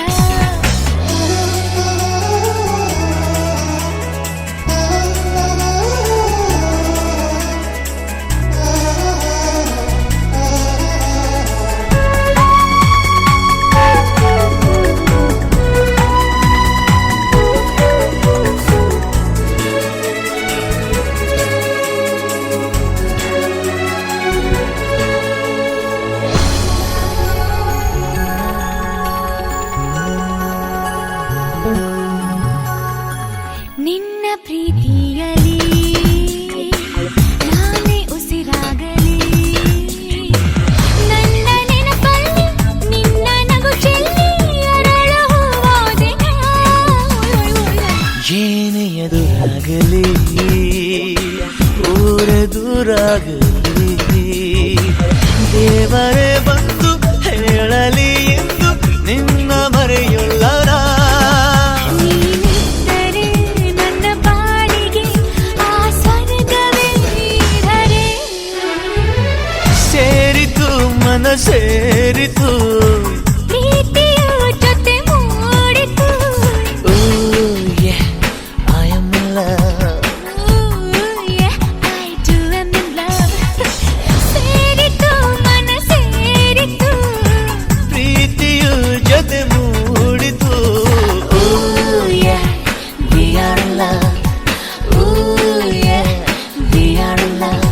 ನಿನ್ನ ಪ್ರೀತಿಯಲಿ ನಾನೇ ಉಸಿರಾಗಲಿ ನನ್ನ ನೆನಪಲ್ಲಿ ನಿನ್ನ ನಗು ಚೆಲ್ಲಿ ಅರಳು ಹೂವಾದೆನ ಏನೇ ಎದುರಾಗಲಿ ಊರ ದೂರಾಗಲಿ ದೇವರೇ ಬಂದು ಹೇಳಲಿ ಎಂದು ನಿನ್ನ ಮರೆಯುಳ್ಳರ ನೀನಿದ್ದರೆ ನನ್ನ ಬಾಳಿಗೆ ಆ ಸ್ವರ್ಗವೇ ಧರೆ ಸೇರಿತು ಮನ ಸೇರಿತು ಪ್ರೀತಿಯು ಜೊತೆ ಮೂಡಿತು I am love I do am in love ಸೇರಿತು ಮನ ಸೇರಿತು ಪ್ರೀತಿಯು ಜೊತೆ ಮೂಡಿತು we are in love we are in love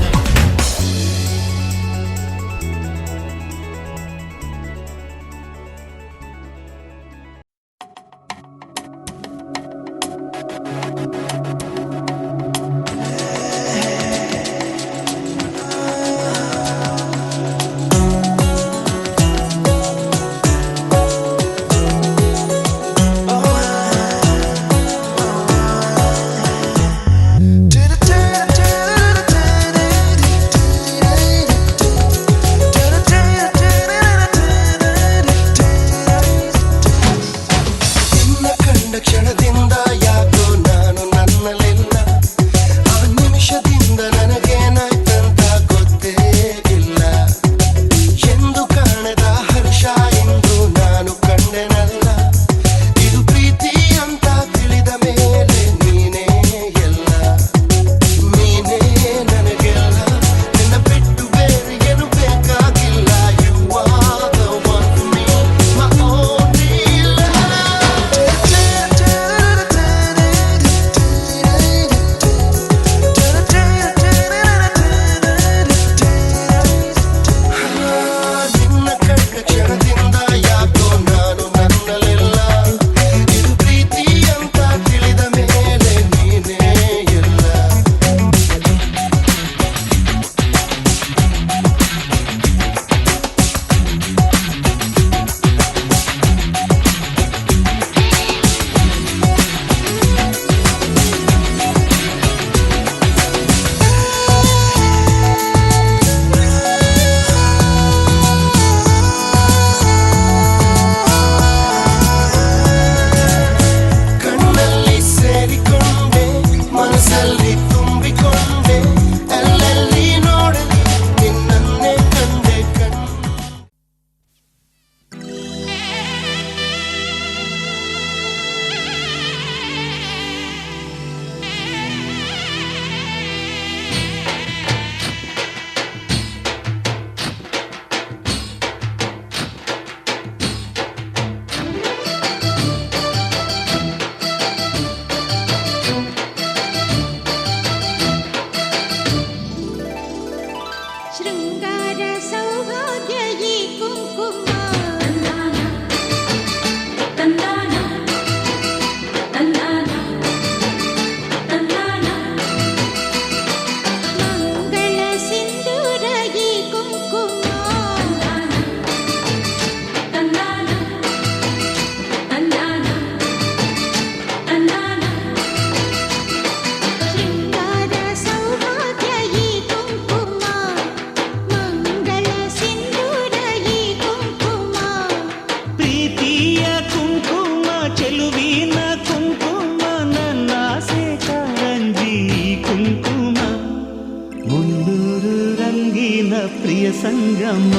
ಸಂಗಮ.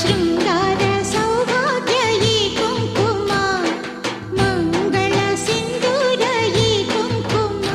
ಶೃಂಗಾರ ಸೌಭಾಗ್ಯ ಈ ಕುಂಕುಮ, ಮಂಗಳ ಸಿಂಧೂರ ಈ ಕುಂಕುಮ.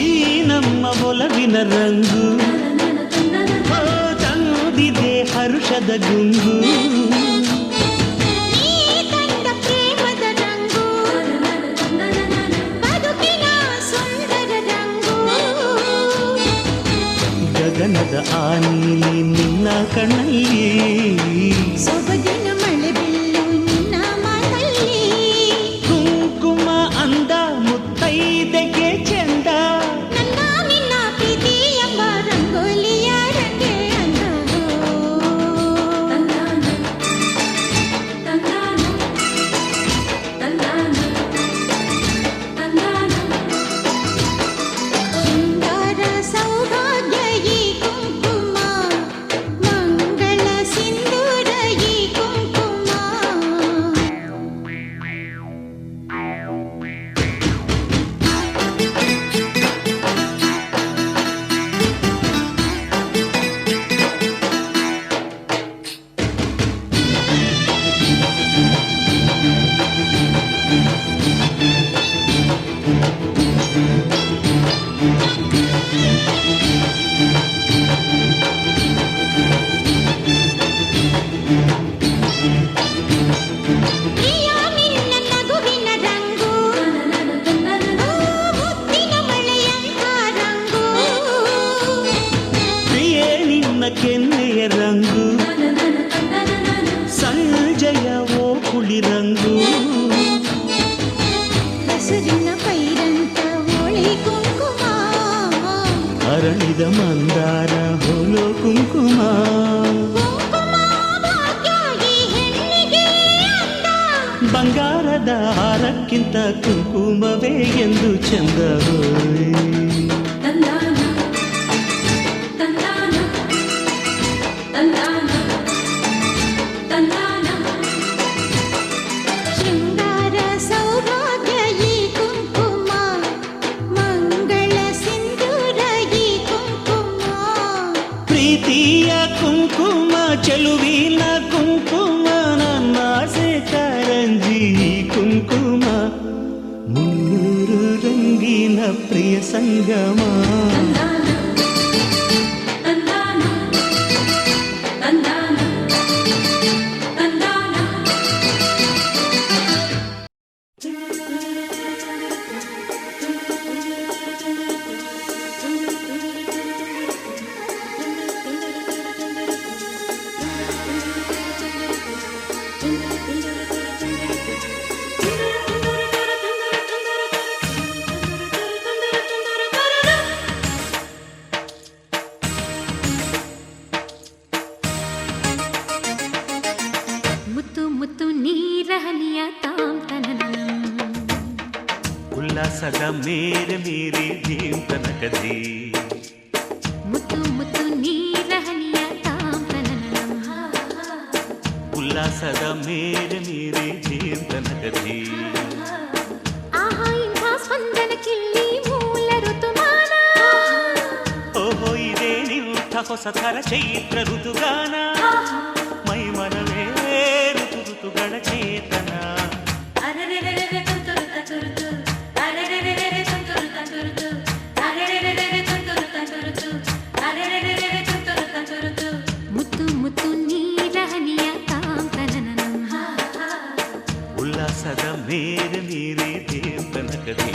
ಈ ನಮ್ಮ ಒಲವಿನ ರಂಗು ಓ, ತಂದಿದೆ ಹರುಷದ ಗುಂಗು. ನೀ ಕಂಡ ಪ್ರೇಮದ ರಂಗು, ಬದುಕಿನ ಸುಂದರ ರಂಗು. ಗಗನದ ಆನೀಲಿ ನಿನ್ನ ಕಣ್ಣಲ್ಲಿ, ಸೊಬಗಿನ ಮಳೆ ಬಿಲ್ಲು ನಿನ್ನ ಮಾತಲ್ಲಿ. ಕುಂಕುಮ ಅಂದ ಮುತ್ತೈದೆಗೆ ಚೆಂದ. ನನ್ನ ನಿನ್ನ ಪ್ರೀತಿ ಎಂಬ ರಂಗೋಲಿಯ ರಂಗೆ ಅಂದ. ಶೃಂಗಾರ ಸೌಭಾಗ್ಯ ಈ ಕುಂಕುಮ, ಮಂಗಳ ಸಿಂಧೂರ ಈ ಕುಂಕುಮ. ಪ್ರಿಯ ನಿನ್ನ ನಗುವಿನ ರಂಗು, ಮುತ್ತಿನ ಮಳೆಯಂಥ ರಂಗು. ಪ್ರಿಯೇ ನಿನ್ನ ಕೆನ್ನೆಯ ರಂಗು, ಸಂಜಯ ಓ ಕುಳಿ ರಂಗು. ಹಸುರಿನ ಪೈರಂತ ಹೋಳಿ ಕುಂಕುಮ, ಅರಳಿದ ಮಂದಾರ ಹೋಲೋ ಕುಂಕುಮ. ಕುಂಕುಮ ಭಾಗ್ಯ ಈ ಹೆಣ್ಣಿಗೆ ಅಂದ. ಬಂಗಾರದ ಹಾರಕ್ಕಿಂತ ಕುಂಕುಮವೇ ಎಂದು ಚಂದ. ಶೃಂಗಾರ ಸೌಭಾಗ್ಯ ಈ ಕುಂಕುಮ, ಮಂಗಳ ಸಿಂಧೂರ ಈ ಕುಂಕುಮ. ಪ್ರೀತಿಯ ಕುಂಕುಮ, ಚೆಲುವಿನ ಕುಂಕುಮ, ನನ್ನ ಆಸೆ ಕಾರಂಜಿ ಕುಂಕುಮ. ಮುನ್ನೂರು ರಂಗಿನ ಪ್ರಿಯ ಸಂಗಮ. ಮುತ್ತು ಮುತ್ತು ನೀರಹನಿಯ ತಾಮ್ ತನನಂ. ಉಲ್ಲಾಸದ ಮೇರೆ ಮೀರಿ ಧೀಮ್ ತನಕದಿ. ಮುತ್ತು ಮುತ್ತು ನೀರಹನಿಯ ತಾಮ್ ತನನಂ. ಉಲ್ಲಾಸದ ಮೇರೆ ಮೀರಿ ಧೀಮ್ ತನಕದಿ. ಆಹಾ ಇಂಥ ಸ್ಪಂದನಕ್ಕಿಲ್ಲಿ ಮೂಲ ಋತುಮಾನ. ಓಹೋ ಇದೇ ನಿಂಥ ಹೊಸ ಥರ ಚೈತ್ರ ಋತುಗಾನ. ಮೈ ಮನವೇ ಋತು ಋತುಗಳ ಚೇತನ. ಮುತ್ತು ಮುತ್ತು ನೀರಹನಿಯ ತಾಮ್ ತನನಂ. ಉಲ್ಲಾಸದ ಮೇರೆ ಮೀರಿ ಧೀಮ್ ತನಕದಿ.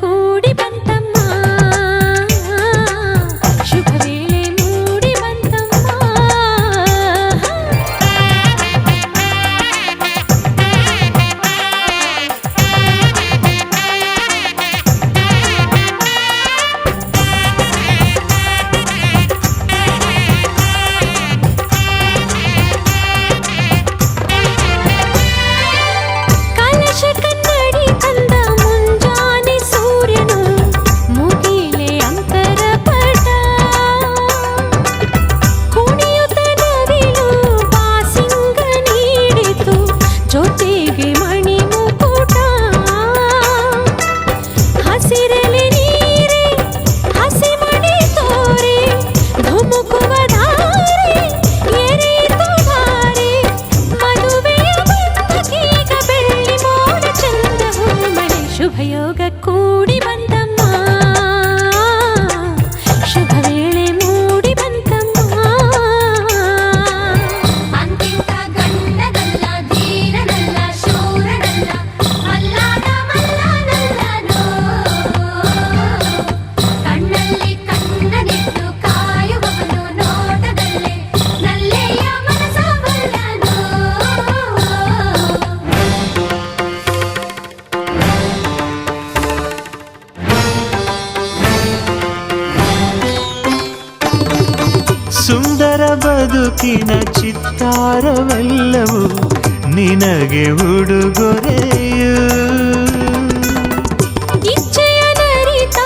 ಕೂಡಿ ಬಂತಮ್ಮ, ಶುಭ ವೇಳೆ ಮೂಡಿ ಬಂತಮ್ಮ. ಕಲಶ ಕನ್ನಡಿ ತಂದ ಮುಂಜಾನೆ ಸೂರ್ಯನು ಮುಗಿಲೆ ಅಂತರ ಪಟ, ಕುಣಿಯುತ್ತ ನವಿಲು ಬಾಸಿಂಗ ನೀಡಿತು ಜೊತೆಗೆ ಮಣಿ ಮುಕುಟ. ಹಸಿರಲೆ ನೀರೆ ಹಸಿಮಣಿ ತೋರೆ ಧುಮುಕುವ ಧಾರೆ ಎರೆಯಿತು ಧಾರೆ. ಮದುವೆಯ ಬಂಧಕೀಗ ಬೆಳ್ಳಿ ಮೋಡ ಚಂದ ಹೂಮಳೆ, ಶುಭಯೋಗ ಕೂಡಿ ಬಂತಮ್ಮ, ಶುಭ ವೇಳೆ ಮೂಡಿ ಬಂತಮ್ಮ. ಅಂತಿಂತ ಗಂಡನಲ್ಲ, ಧೀರನಲ್ಲ, ಶೂರನಲ್ಲ, ಮಲ್ಲಾದ ಮಲ್ಲನಲ್ಲನೋ. ಕಣ್ಣಲ್ಲಿ ಕಣ್ಣನಿಟ್ಟು ಕಾಯುವವನು ನೋಟದಲ್ಲೇ ನಲ್ಲೆಯ ಮನಸ ಬಲ್ಲನೋ. ಸುಂದರ ಬದುಕಿನ ಚಿತ್ತಾರವೆಲ್ಲವೂ ನಿನಗೆ ಉಡುಗೊರೆಯು. ಇಚ್ಛೆಯ ನರಿತ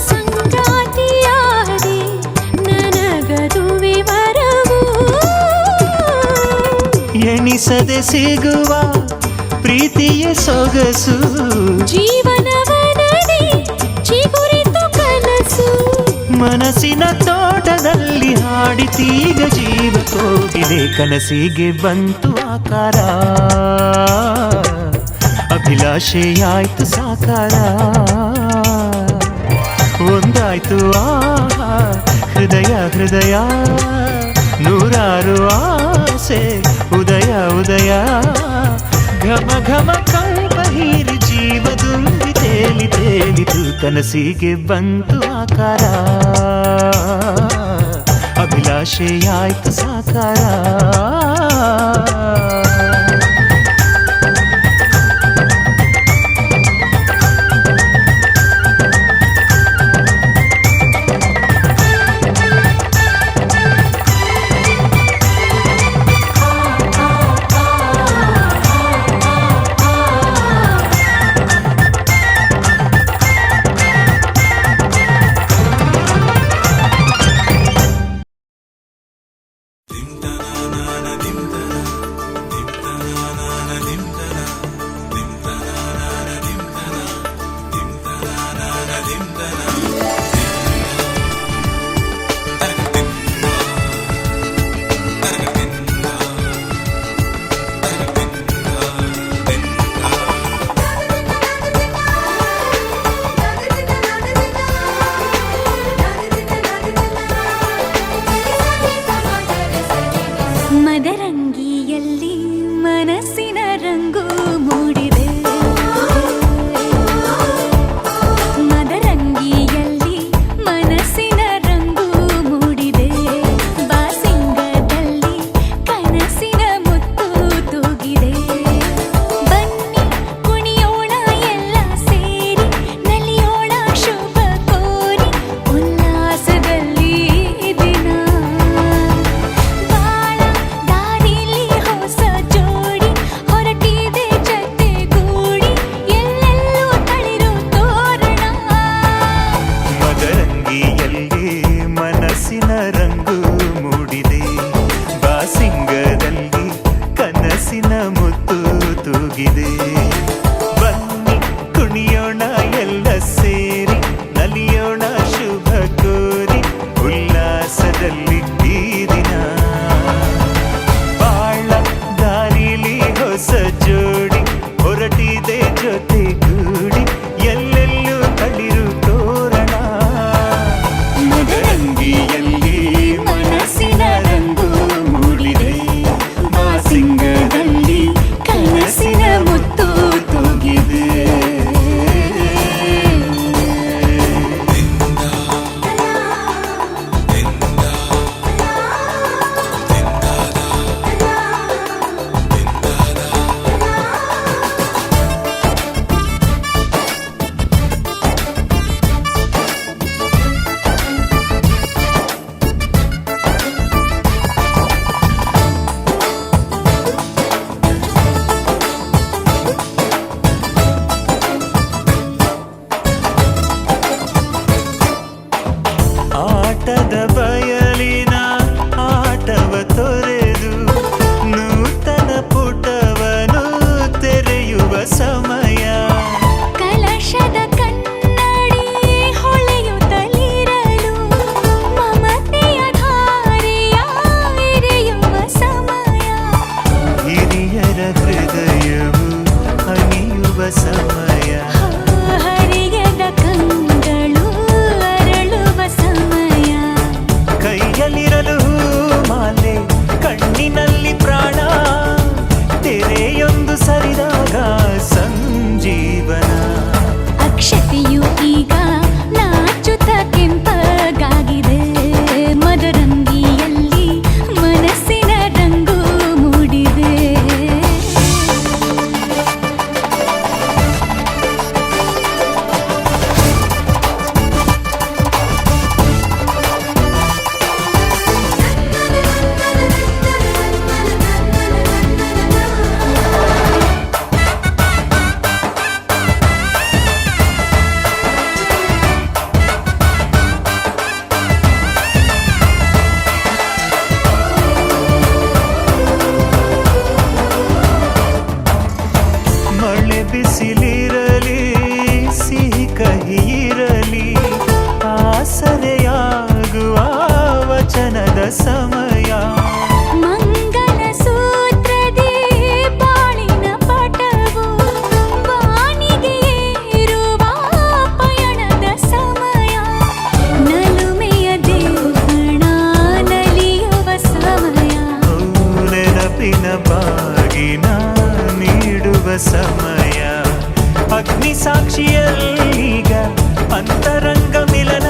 ಸಂಗಾತಿಯಾದೆ ನನಗದುವೆ ವರವು. ಎಣಿಸದೆ ಸಿಗುವ ಪ್ರೀತಿಯ ಸೊಗಸು, ಜೀವನವನದಿ ಚಿಗುರಿತು ಕನಸು. ಮನಸ್ಸಿನ ತೋಟದಲ್ಲಿ ಹಾಡಿತೀಗ ಜೀವ ಕೋಗಿದೆ. ಕನಸಿಗೆ ಬಂತು ಆಕಾರ, ಅಭಿಲಾಷೆಯಾಯ್ತು ಸಾಕಾರ. ಒಂದಾಯ್ತು ಆಹಾ ಹೃದಯ ಹೃದಯ, ನೂರಾರು ಆಸೆ ಉದಯ ಉದಯ. ಘಮ ಘಮ ಕಂಪ ಹೀರಿ ಜೀವ ತುಂಬಿ ತೇಲಿ ತೇಲಿತು. ಕನಸಿಗೆ ಬಂತು ಆಕಾರ, ಅಭಿಲಾಷೆಯಾಯ್ತು ಸಾಕಾರ. ಮದರಂಗಿಯಲ್ಲಿ ಮನಸ್ಸಿನ ರಂಗು ಮೂಡಿದೆ, ಮದರಂಗಿಯಲ್ಲಿ ಸೆರೆಯಾಗುವ ವಚನದ ಸಮಯ. ಮಂಗಲ ಸೂತ್ರದಿ ಬಾಳಿನ ಪಟವು ಬಾನಿಗೆ ಏರುವ ಪಯಣದ ಸಮಯ. ನಲುಮೆಯ ದೇವಣ ನಲಿಯುವ ಸಮಯ. ನೆನಪಿನ ಬಾಗಿನ ನೀಡುವ ಸಮಯ. ಅಗ್ನಿ ಸಾಕ್ಷಿಯಲ್ಲೀಗ ಅಂತರಂಗ ಮಿಲನ.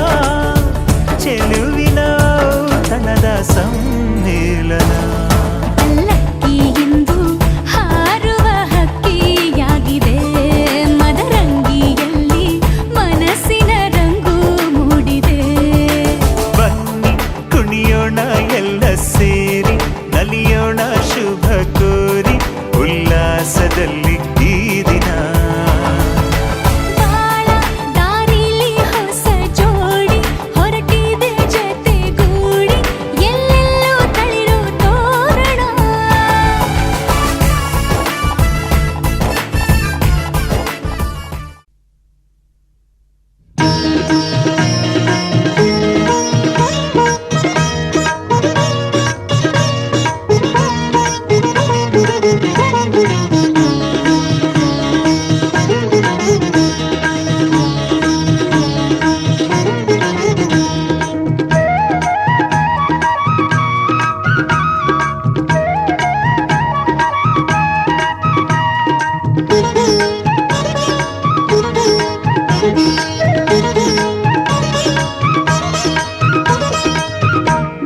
ಚೆಲುವಿನ ಔತಣದ ಸಮ್ಮಿಲನ. ಪಲ್ಲಕ್ಕಿಯೆಂದು ಹಾರುವ ಹಕ್ಕಿಯಾಗಿದೆ. ಮದರಂಗಿಯಲ್ಲಿ ಮನಸ್ಸಿನ ರಂಗು ಮೂಡಿದೆ. ಬನ್ನಿ ಕುಣಿಯೋಣ ಎಲ್ಲ ಸೇರಿ, ನಲಿಯೋಣ ಶುಭ ಕೋರಿ ಉಲ್ಲಾಸದಲ್ಲಿ ಈ ದಿನ. ಬಾಳ ದಾರಿಲಿ ಹೊಸ ಜೋಡಿ ಹೊರಟಿದೆ ಜತೆಗೂಡಿ. ಎಲ್ಲೆಲ್ಲೂ ತಳಿರು ತೋರಣ.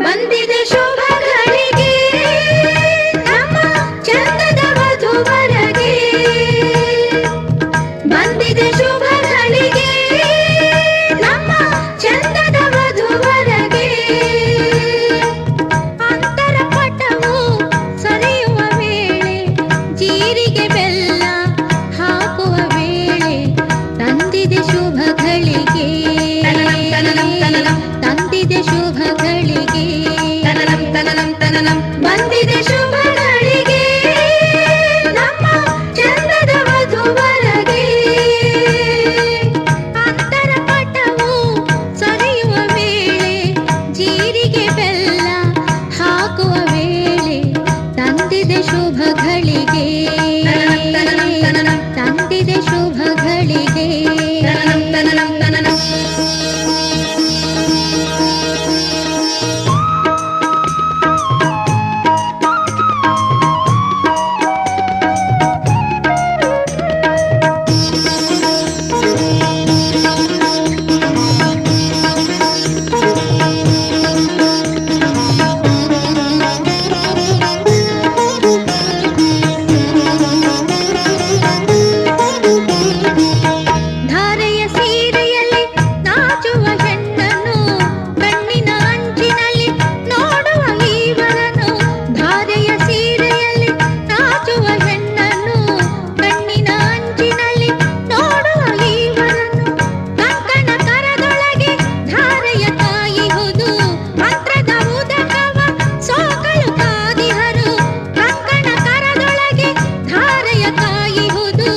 ಬಂದಿದೆ ಶುಭ ಗಳಿಗೆ ನಮ್ಮ ಚಂದದ ವಧುವರಗೆ. ಬಂದಿದೆ ಶುಭ ಗಳಿಗೆ ನಮ್ಮ ಚಂದದ ವಧುವರಗೆ. ಅಂತರ ಪಟವು ಸರಿಯುವ ವೇಳೆ, ಜೀರಿಗೆ ಬೆಲ್ಲ ಹಾಕುವ ವೇಳೆ. ತಂದಿದೆ ಶುಭ ಗಳಿಗೆ, ತಂದಿದೆ ಶುಭ ಗಳಿಗೆ. ಬಂದಿದೆ ಶುಭ ಗಳಿಗೆ ನಮ್ಮ ಚಂದದ ವಧುವರಗೆ. ಅಂತರ ಪಟವು ಸರಿಯುವ ವೇಳೆ, ಜೀರಿಗೆ ಬೆಲ್ಲ ಹಾಕುವ ವೇಳೆ. ತಂದಿದೆ ಶುಭ ಗಳಿಗೆ, ತಂದಿದೆ ಶುಭ ಗಳಿಗೆ. ಧಾರೆಯ ಸೀರೆಯಲ್ಲಿ ನಾಚುವ ಹೆಣ್ಣನ್ನು, ಕಣ್ಣಿನ ಅಂಚಿನಲ್ಲಿ ನೋಡುವ ಈವರನು. ಧಾರೆಯ ಸೀರೆಯಲ್ಲಿ ನಾಚುವ ಹೆಣ್ಣನ್ನು, ಕಣ್ಣಿನ ಅಂಚಿನಲ್ಲಿ ನೋಡುವ ಈವರನು. ಕಂಕಣ ಕರದೊಳಗೆ ಧಾರೆಯ ಕಾಯಿಹುದು, ಮಂತ್ರದ ಉದಕವ ಸೋಕಲು ಕಾದಿಹರು. ಕಂಕಣ ಕರದೊಳಗೆ ಧಾರೆಯ ಕಾಯಿಹುದು,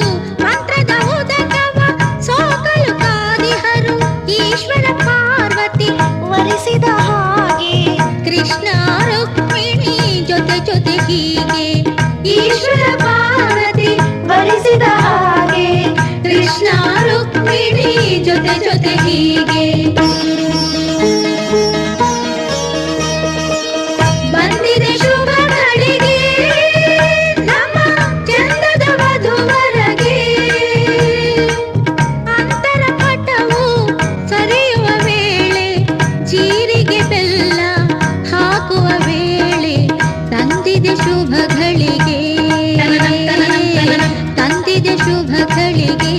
ಮಂತ್ರದ ಉದಕವ ಸೋಕಲು ಕಾದಿಹರು. ಈಶ್ವರ ಪಾರ್ವತಿ ವರಿಸಿದ ಹಾಗೆ, ಕೃಷ್ಣ ರುಕ್ಮಿಣಿ ಜೊತೆ ಜೊತೆ ಹೀಗೆ. ಈಶ್ವರ ಪಾರ್ವತಿ ವರಿಸಿದ ಹಾಗೆ, ಕೃಷ್ಣ ರುಕ್ಮಿಣಿ ಜೊತೆ ಜೊತೆ ಹೀಗೆ. ಬಂದಿದೆ ಶುಭ ಗಳಿಗೆ ನಮ್ಮ ಚಂದದ ವಧುವರಗೆ. ಅಂತರ ಪಟವು ಸರಿಯುವ ವೇಳೆ, ಜೀರಿಗೆ ಬೆಲ್ಲ ಹಾಕುವ ವೇಳೆ. ತಂದಿದೆ ಶುಭ ಗಳಿಗೆ, ತಂದಿದೆ ಶುಭ ಗಳಿಗೆ.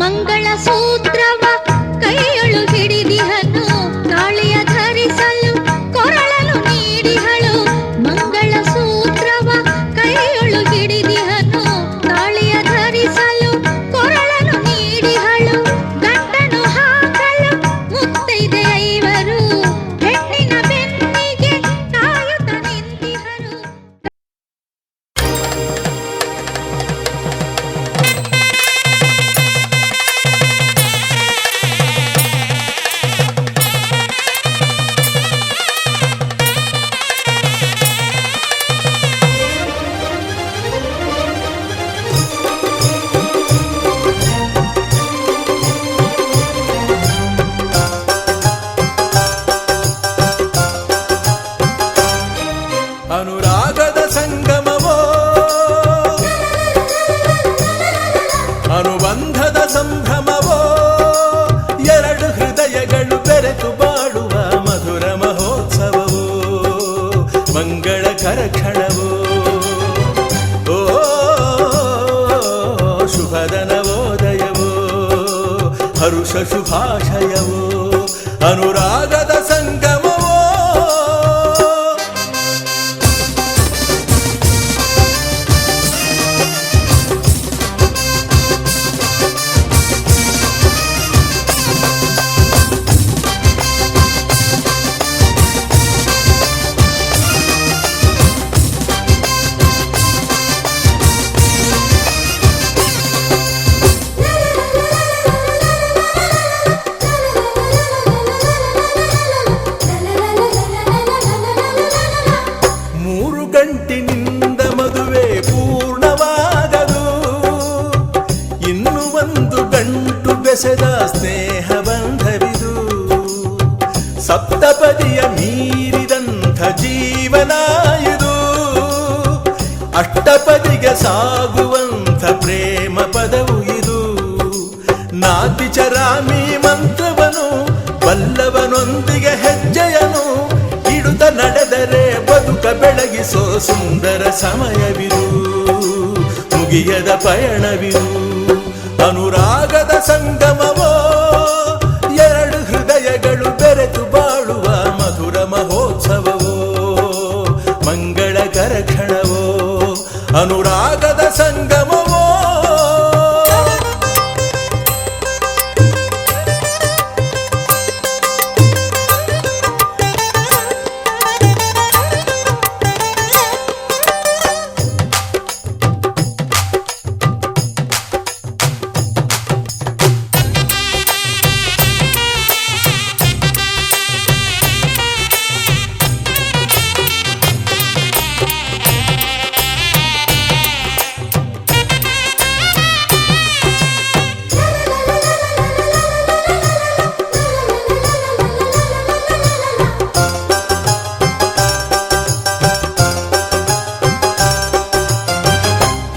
ಮಂಗಳ ಸೂತ್ರವ ಕೈಯೊಳು ಹಿಡಿದಿಹನು, ತಾಳೆ ಹೃದಯಗಳು ಬೆರೆತು ಬಾಳುವ ಮಧುರ ಮಹೋತ್ಸವವೋ ಮಂಗಳಕರ ಕ್ಷಣವೋ ಓ ಶುಭದ ನವೋದಯವೋ ಹರುಷ ಶುಭಾಶಯವೋ ಅನುರಾಗದ ಸಂಗಮವೋ ಗಂಟಿನಿಂದ ಮದುವೆ ಪೂರ್ಣವಾಗದು ಇನ್ನು ಒಂದು ಗಂಟು ಬೆಸೆದ ಸ್ನೇಹ ಬಂಧವಿದು ಸಪ್ತಪದಿಯ ಮೀರಿದಂಥ ಜೀವನ ಇದು ಅಷ್ಟಪದಿಗೆ ಸಾಗುವಂಥ ಪ್ರೇಮ ಪದವು ಇದು ನಾತಿಚರಾಮಿ ಮಂತ್ರವನು ಬಲ್ಲವನೊಂದಿಗೆ ಹೆಜ್ಜೆಯನು ಇಡುತ್ತ ನಡೆದರೆ ಬದುಕ ಬೆಳಗಿಸೋ ಸುಂದರ ಸಮಯವಿದು ಮುಗಿಯದ ಪಯಣವಿದು ಅನುರಾಗದ ಸಂಗಮವೋ ಎರಡು ಹೃದಯಗಳು ಬೆರೆತು ಬಾಳುವ ಮಧುರ ಮಹೋತ್ಸವವೋ ಮಂಗಳಕರ ಕ್ಷಣವೋ ಅನುರಾಗದ ಸಂಗಮವೋ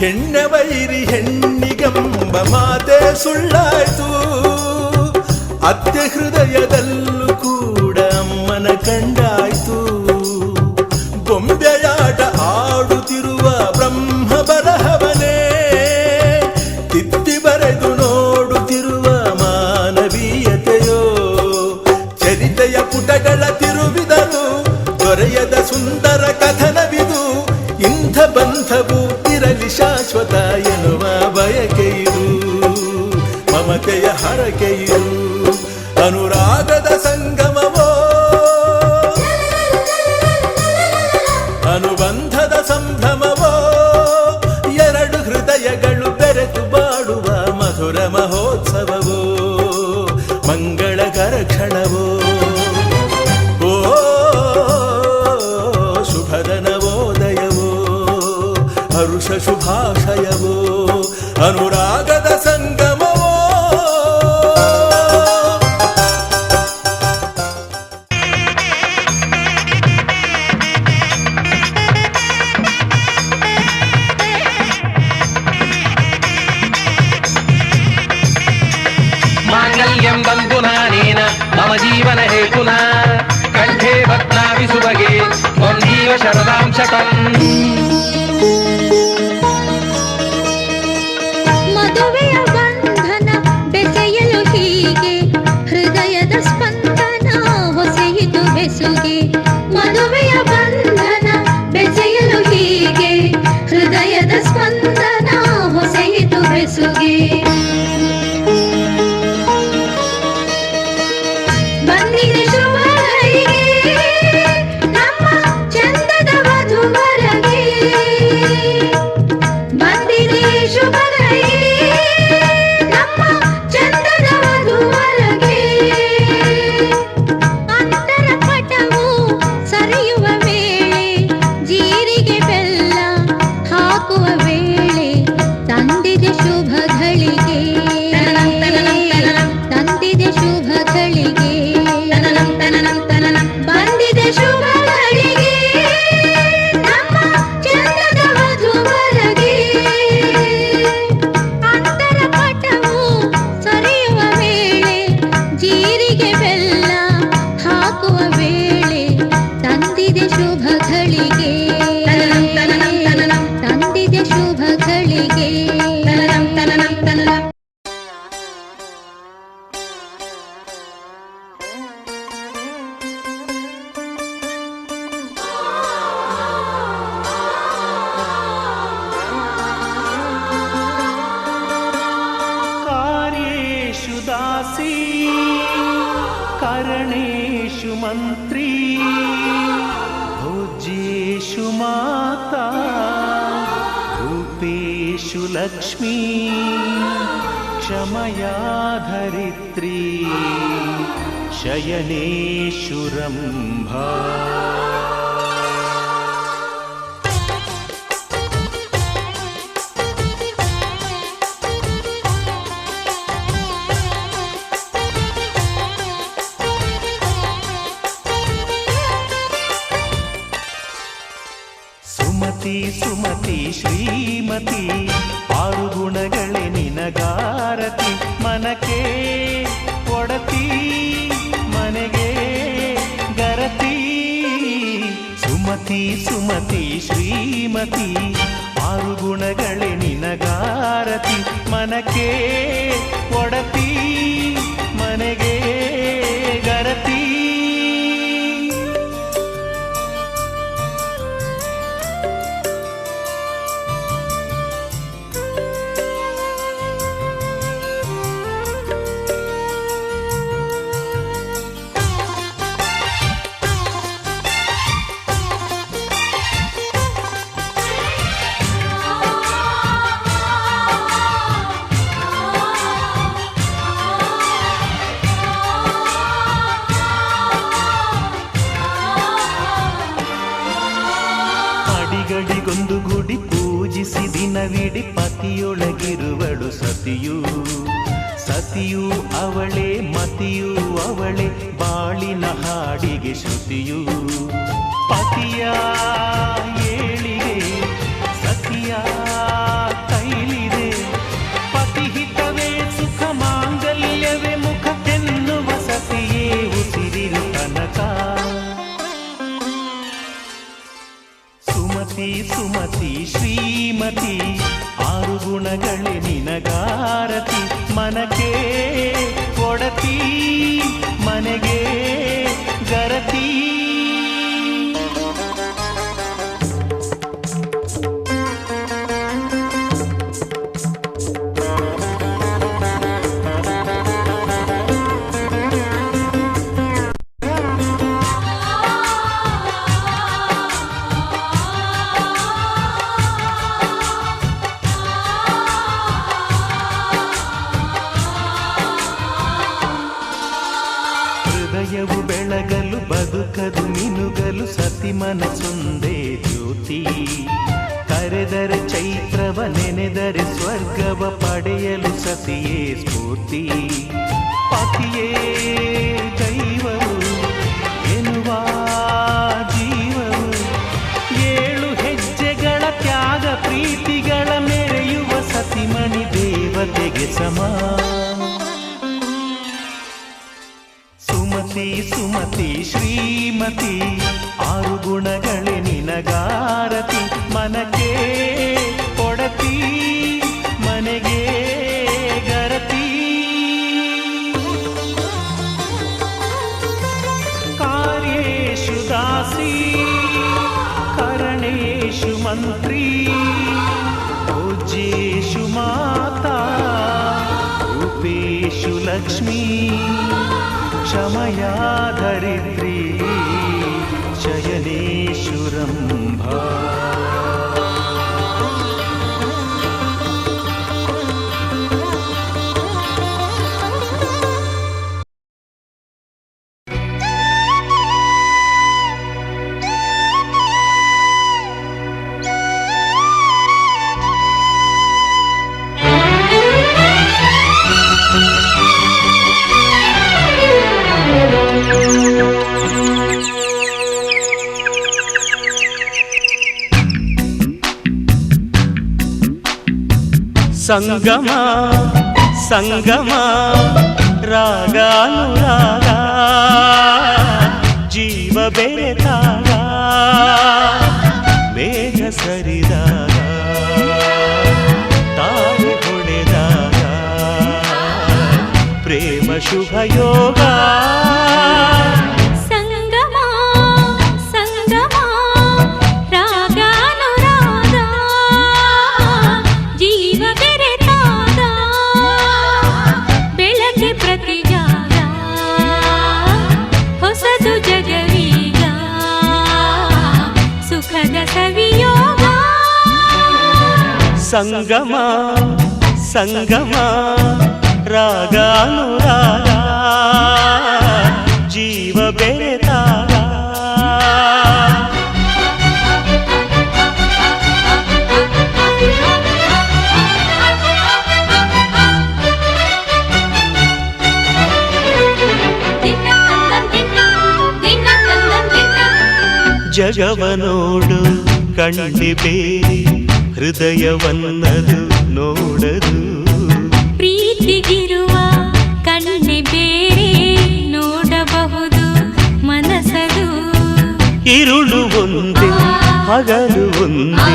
ಹೆಣ್ಣ ವೈರಿ ಹೆಣ್ಣಿಗಂಬ ಮಾತೆ ಸುಳ್ಳಾಯ್ತು ಅತ್ತೆ ಹೃದಯದಲ್ಲೂ ಕೂಡ ಅಮ್ಮನ ಕಂಡಾಯ್ತು ಗೊಂಬೆಯಾಟ ಆಡುತ್ತಿರುವ ಬ್ರಹ್ಮ ಬರಹವನೇ ತಿದ್ದಿ ಬರೆದು ನೋಡುತ್ತಿರುವ ಮಾನವೀಯತೆಯೋ ಚರಿತೆಯ ಪುಟಗಳ ತಿರುವಿದನು ದೊರೆಯದ ಸುಂದರ ಕಥನವಿದು ಇಂಥ ಬಂಧವು ಇರಲಿ ಶಾಶ್ವತ ಎನ್ನುವ ಬಯಕೆಯಿದು ಮಮತೆಯ ಹರಕೆಯಿದು ಅನುರಾಗದ ಸಂಗಮವೋ ಅನುಬಂಧದ ಸಂಭ್ರಮವೋ ಎರಡು ಹೃದಯಗಳು ಬೆರೆತು ಬಾಳುವ ಮಧುರ ಮಹೋತ್ಸವವೋ ಮಂಗಳಕರ ಕ್ಷಣವೋ ಓ ಶುಭದ ನವೋದಯವೋ ಹರುಷ ಶುಭಾಶಯವೋ ಅನುರಾಗದ ಸಂಗಮವೋ ಮಾಂಗಲ್ಯಂ ಬಂತು ನಾನೇನ ಮಮ ಜೀವನ ಹೇತುನ ಕಂಠೆ ಬದ್ನಾಮಿ ಸುಭಗೆ ತ್ವಂಜೀವ ಶರದಾಂ ಶತಂ ಮದುವೆಯ ಬಂಧನ ಬೆಸೆಯಲು ಹೀಗೆ ಹೃದಯದ ಸ್ಪಂದನ ಹೊಸೆಯಿತು ಬೆಸುಗೆ ಮದುವೆಯ ಬಂಧನ ಬೆಸೆಯಲು ಹೀಗೆ ಹೃದಯದ ಸ್ಪಂದನ ಹೊಸೆಯಿತು ಬೆಸುಗೆ ಬಂದಿದೆ ಶುಭ ಗಳಿಗೆ ನಮ್ಮ ಚಂದದ ವಧುವರಗೆ ಬಂದಿದೆ ಶುಭ ಗಳಿಗೆ ನಮ್ಮ ಚಂದದ ವಧುವರಗೆ ಅಂತರ ಪಟವು ಸರಿಯುವ ವೇಳೆ ಜೀರಿಗೆ ಬೆಲ್ಲ ಹಾಕುವ ವೇಳೆ ತಂದಿದೆ ಶುಭ ಗಳಿಗೆ ತಂದಿದೆ ಶುಭ ಗಳಿಗೆ ಬೆಲ್ಲ ಹಾಕುವ ವೇಳೆ ತಂದಿದೆ ಶುಭ ಘಳಿಗೆ ತಂದಿದೆ ಶುಭ ಘಳಿಗೆ कार्येषु दासी करणेषु मन्त्री भोज्येषु माता रूपेषु लक्ष्मी क्षमया धरित्री शयनेषु रम्भा ಸುಮತಿ ಸುಮತಿ ಶ್ರೀಮತಿ ಆರು ಗುಣಗಳೇ ನಿನಗಾರತಿ ಮನಕ್ಕೆ ಒಡತಿ ಮನೆಗೆ ಗರತಿ ಸುಮತಿ ಸುಮತಿ ಶ್ರೀಮತಿ ಆರು ಗುಣಗಳೇ ನಿನಗಾರತಿ ಮನಕ್ಕೆ ಒಡತಿ ಮನೆಗೆ ಗರತಿ ಅಡಿಗಡಿಗೊಂದು ಗುಡಿ ಪೂಜಿಸಿ ದಿನವಿಡಿ ಪತಿಯೊಳಗಿರುವಳು ಸತಿಯು ಸತಿಯು ಅವಳೇ ಮತಿಯು ಅವಳೇ ಬಾಳಿನ ಹಾಡಿಗೆ ಶ್ರುತಿಯು ಪತಿಯ ಏಳಿಗೆ ಸತಿಯ ಕೈಲಿದೆ ಪತಿಹಿತವೇ ಸುಖ ಮಾಂಗಲ್ಯವೇ ಮುಖಕ್ಕೆನ್ನುವ ಸತಿಯೇ ಉಸಿರಿರು ತನಕ ಸುಮತಿ ಸುಮತಿ ಶ್ರೀಮತಿ ಆರು ಗುಣಗಳೇ ನಿನಗಾರತಿ ಮನಕ್ಕೆ ಒಡತಿ ಮನೆಗೆ ಗರತಿ ಹೃದಯವು ಬೆಳಗಲು ಬದುಕದು ಮಿನುಗಲು ಸತಿ ಮನಸೊಂದೇ ಜ್ಯೋತಿ ಕರೆದರೆ ಚೈತ್ರವ ನೆನೆದರೆ ಸ್ವರ್ಗವ ಪಡೆಯಲು ಸತಿಯೇ ಸ್ಫೂರ್ತಿ ಪತಿಯೇ ದೈವವು ಎನ್ನುವ ಜೀವವು ಏಳು ಹೆಜ್ಜೆಗಳ ತ್ಯಾಗ ಪ್ರೀತಿಗಳ ಮೆರೆಯುವ ಸತಿಮಣಿ ದೇವತೆಗೆ ಸಮ ಸುಮತಿ ಸುಮತಿ ಶ್ರೀಮತಿ ಆರು ಗುಣಗಳೇ ನಿನಗಾರತಿ ಮನಕ್ಕೆ ಒಡತಿ ಮನೆಗೆ ಗರತಿ ಕಾರ್ಯೇಷು ದಾಸಿ ಕರಣೇಷು ಮಂತ್ರಿ ಭೋಜ್ಯೇಷು ಮಾತಾ ರೂಪೇಷು ಲಕ್ಷ್ಮೀ क्षमया धरित्री शयनेषु रम्भा ಸಂಗಮ ಸಂಗಮ ರಾಗಾನುರಾಗ ಶುಭ ಯೋಗ ಸಂಗಮ ಸಂಗಮ ರಾಗಾನುರಾಗ ಜೀವ ಬೆರೆತಾಗ ಬೆಳಗ್ಗೆ ಪ್ರತಿಜಾಗ ಹೊಸದು ಜಗವೀಗ ಸುಖದ ಸವಿಯೋಗ ಸಂಗಮ ಸಂಗಮ ರಾಗಾನುರಾಗ ಜೀವ ಬೆರೆತಾಗ ಜಗವನೋಡು ಕಣ್ಣಿ ಬೇರೆ ಹೃದಯವನ್ನದು ನೋಡದು ಪ್ರೀತಿಗಿರುವ ಕಣ್ಣೆ ಬೇರೆ ನೋಡಬಹುದು ಮನಸದು ಇರುಳು ಒಂದೇ ಹಗಲು ಒಂದೇ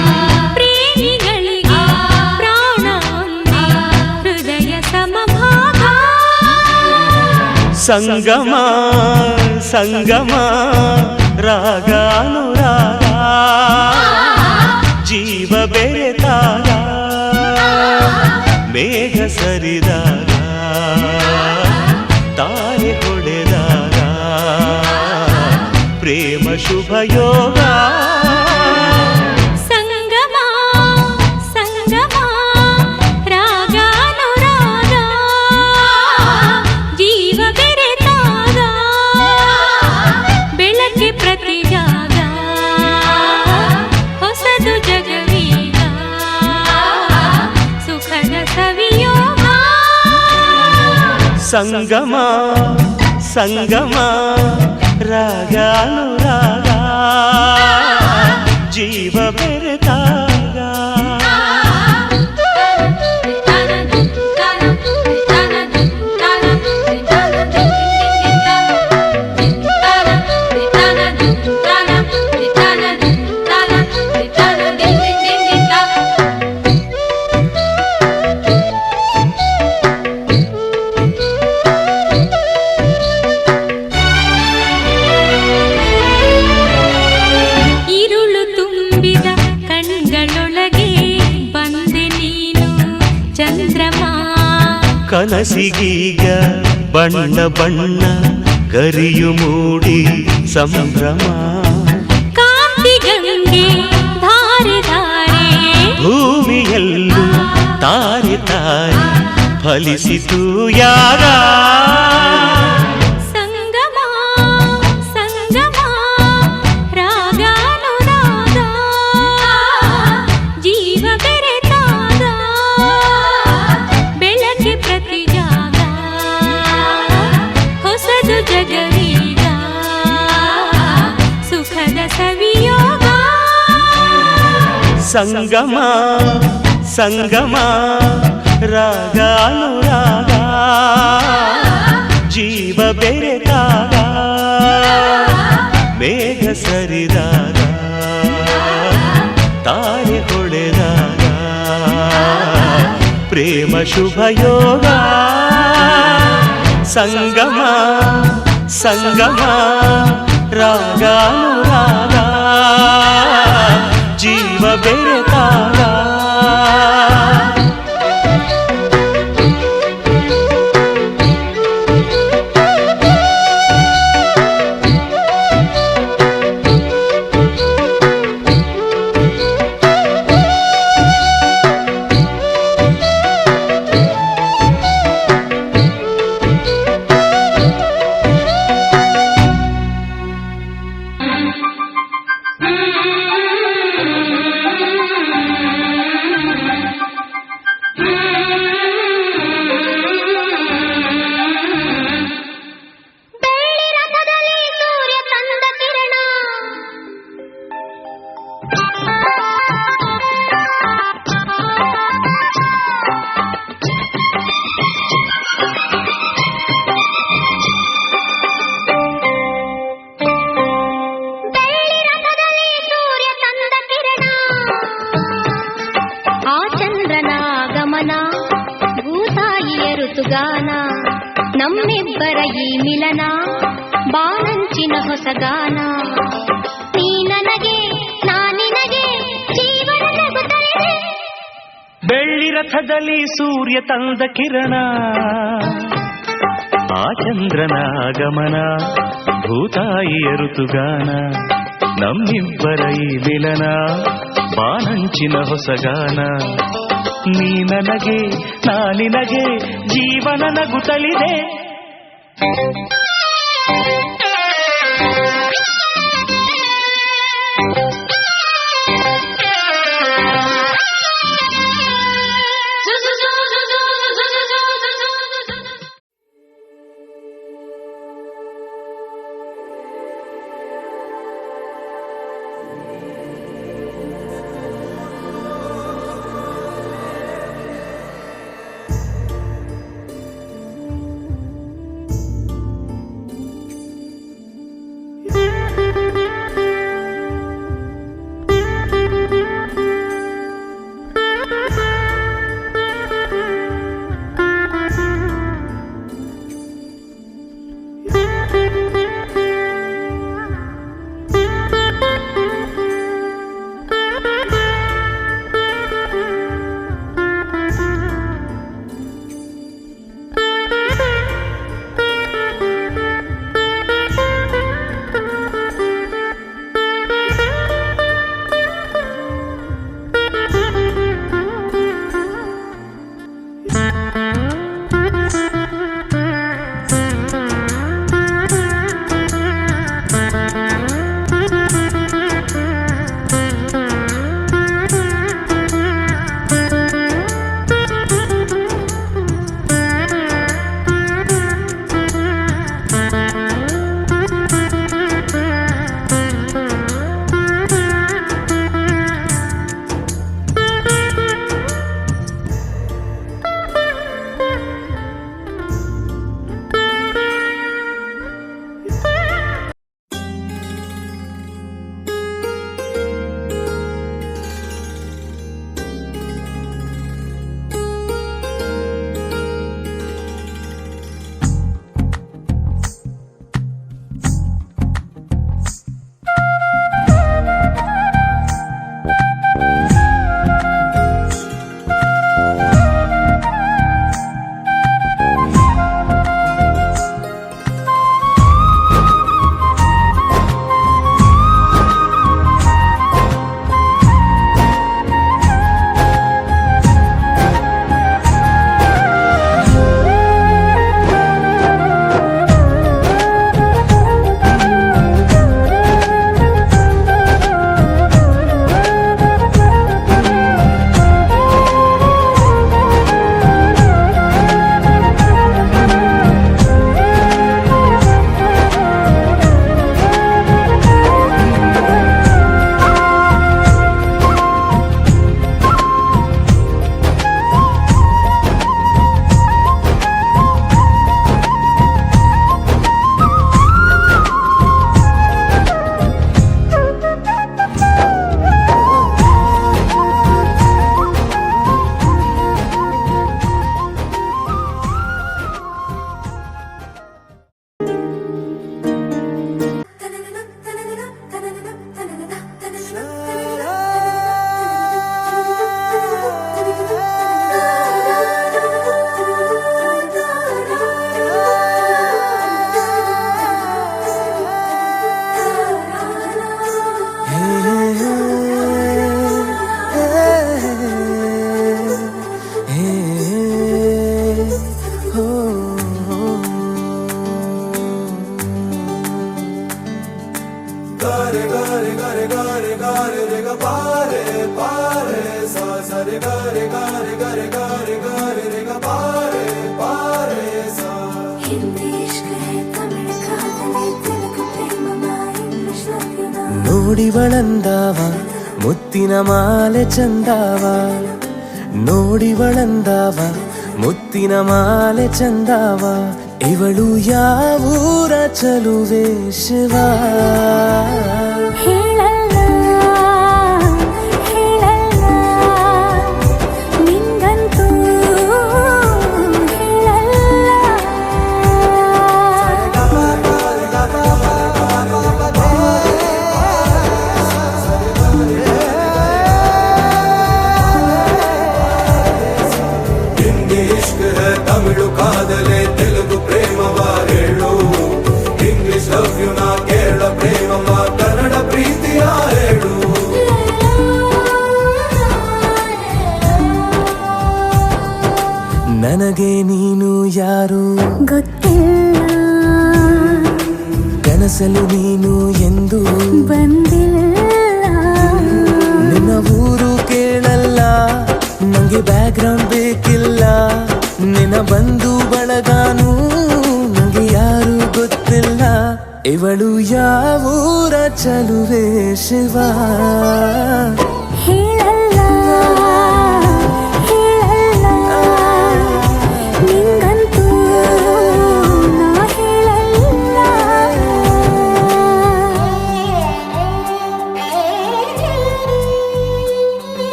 ಪ್ರೇಮಿಗಳಿಗೆ ಪ್ರಾಣ ಒಂದೇ ಹೃದಯ ಸಮಭಾಗ ಸಂಗಮ ಸಂಗಮ ರಾಗಾನುರಾಗ ಜೀವ ಬೆರೆತಾಗ ಮೇಘ ಸರಿದಾಗ ತಾರೆ ಹೊಡೆದಾಗ ಪ್ರೇಮ ಶುಭ ಯೋಗ ಸಂಗಮ ಸಂಗಮ ರಾಗಾನುರಾಗ ಜೀವ ಬೆರೆತಾಗ ಬೆಳಗ್ಗೆ ಪ್ರತಿಜಾಗ ಹೊಸದು ಜಗವೀಗ ಸುಖದ ಸವಿಯೋಗ ಸಂಗಮ ಸಂಗಮ ರಾಗಾನುರಾಗ ಜೀವ ಬೆರೆತಾಗ ഇരുളു ತುಂಬಿದ ಕಣ್ಗಳೊಳಗೆ ಬಂದೆ ನೀನು ಚಂದ್ರಮ ಕನಸಿಗೀಗ ಬಣ್ಣ ಬಣ್ಣ ಗರಿಯು ಮೂಡಿ ಸಂಭ್ರಮ ಕಾಂತಿ ಗಂಗೆ ಧಾರೆ ಧಾರೆ ಭೂಮಿಯಲ್ಲೂ ತಾರೆ ತಾರೆ ಫಲಿಸಿತು ಯಾಗ ಸಂಗಮ ಸಂಗಮ ರಾಗಾನುರಾಗ ಜೀವ ಬೆರೆತಾಗ ಬೆಳಗ್ಗೆ ಪ್ರತಿಜಾಗ ಹೊಸದು ಜಗವೀಗ ಸುಖದ ಸವಿಯೋಗ ಸಂಗಮ ಸಂಗಮ ರಾಗಾನುರಾಗ ಜೀವ ಬೆರೆತಾಗ ಮೇಘ ಸರಿದಾಗ ತಾರೆ ಹೊಳೆದಾಗ ಪ್ರೇಮ ಶುಭ ಯೋಗ ಸಂಗಮ ಸಂಗಮ ರಾಗಾನುರಾಗ ಜೀವ ಬೆರೆತಾಗ ನಮ್ಮಿಬ್ಬರ ಈ ಮಿಲನ ಬಾನಂಚಿನ ಹೊಸಗಾನ ನೀ ನನಗೆ ನಾನಿನಗೆ ಜೀವನ ನಗುತ್ತಲಿದೆ ಬೆಳ್ಳಿ ರಥದಲ್ಲಿ ಸೂರ್ಯ ತಂದ ಕಿರಣ ಆ ಚಂದ್ರನ ಆಗಮನ ಭೂತಾಯಿಯ ಋತುಗಾನ ನಮ್ಮಿಬ್ಬರ ಈ ಮಿಲನ ಬಾನಂಚಿನ ಹೊಸಗಾನ ನೀ ನನಗೆ ನಾನಿನಗೆ ಜೀವನ ನಗುತ್ತಲಿದೆ ನೋಡಿವಳಂದಾವ ಮುತ್ತಿನ ಮಾಲೆ ಚಂದಾವ ನೋಡಿವಳಂದಾವ ಮುತ್ತಿನ ಮಾಲೆ ಚಂದಾವ ಇವಳು ಯಾವೂರ ಚಲುವೆ ಶಿವ ಕನಸಲು ನೀನು ಎಂದು ಬಂದಿಲ್ಲ ನಿನ್ನ ಊರು ಕೇಳಲ್ಲ ನಂಗೆ ಬ್ಯಾಕ್ಗ್ರೌಂಡ್ ಬೇಕಿಲ್ಲ ನಿನ್ನ ಬಂಧು ಬಳಗಾನು ನಂಗೆ ಯಾರು ಗೊತ್ತಿಲ್ಲ ಇವಳು ಯಾವೂರ ಚಲುವೆ ಶಿವ ಹೇಳಲ್ಲ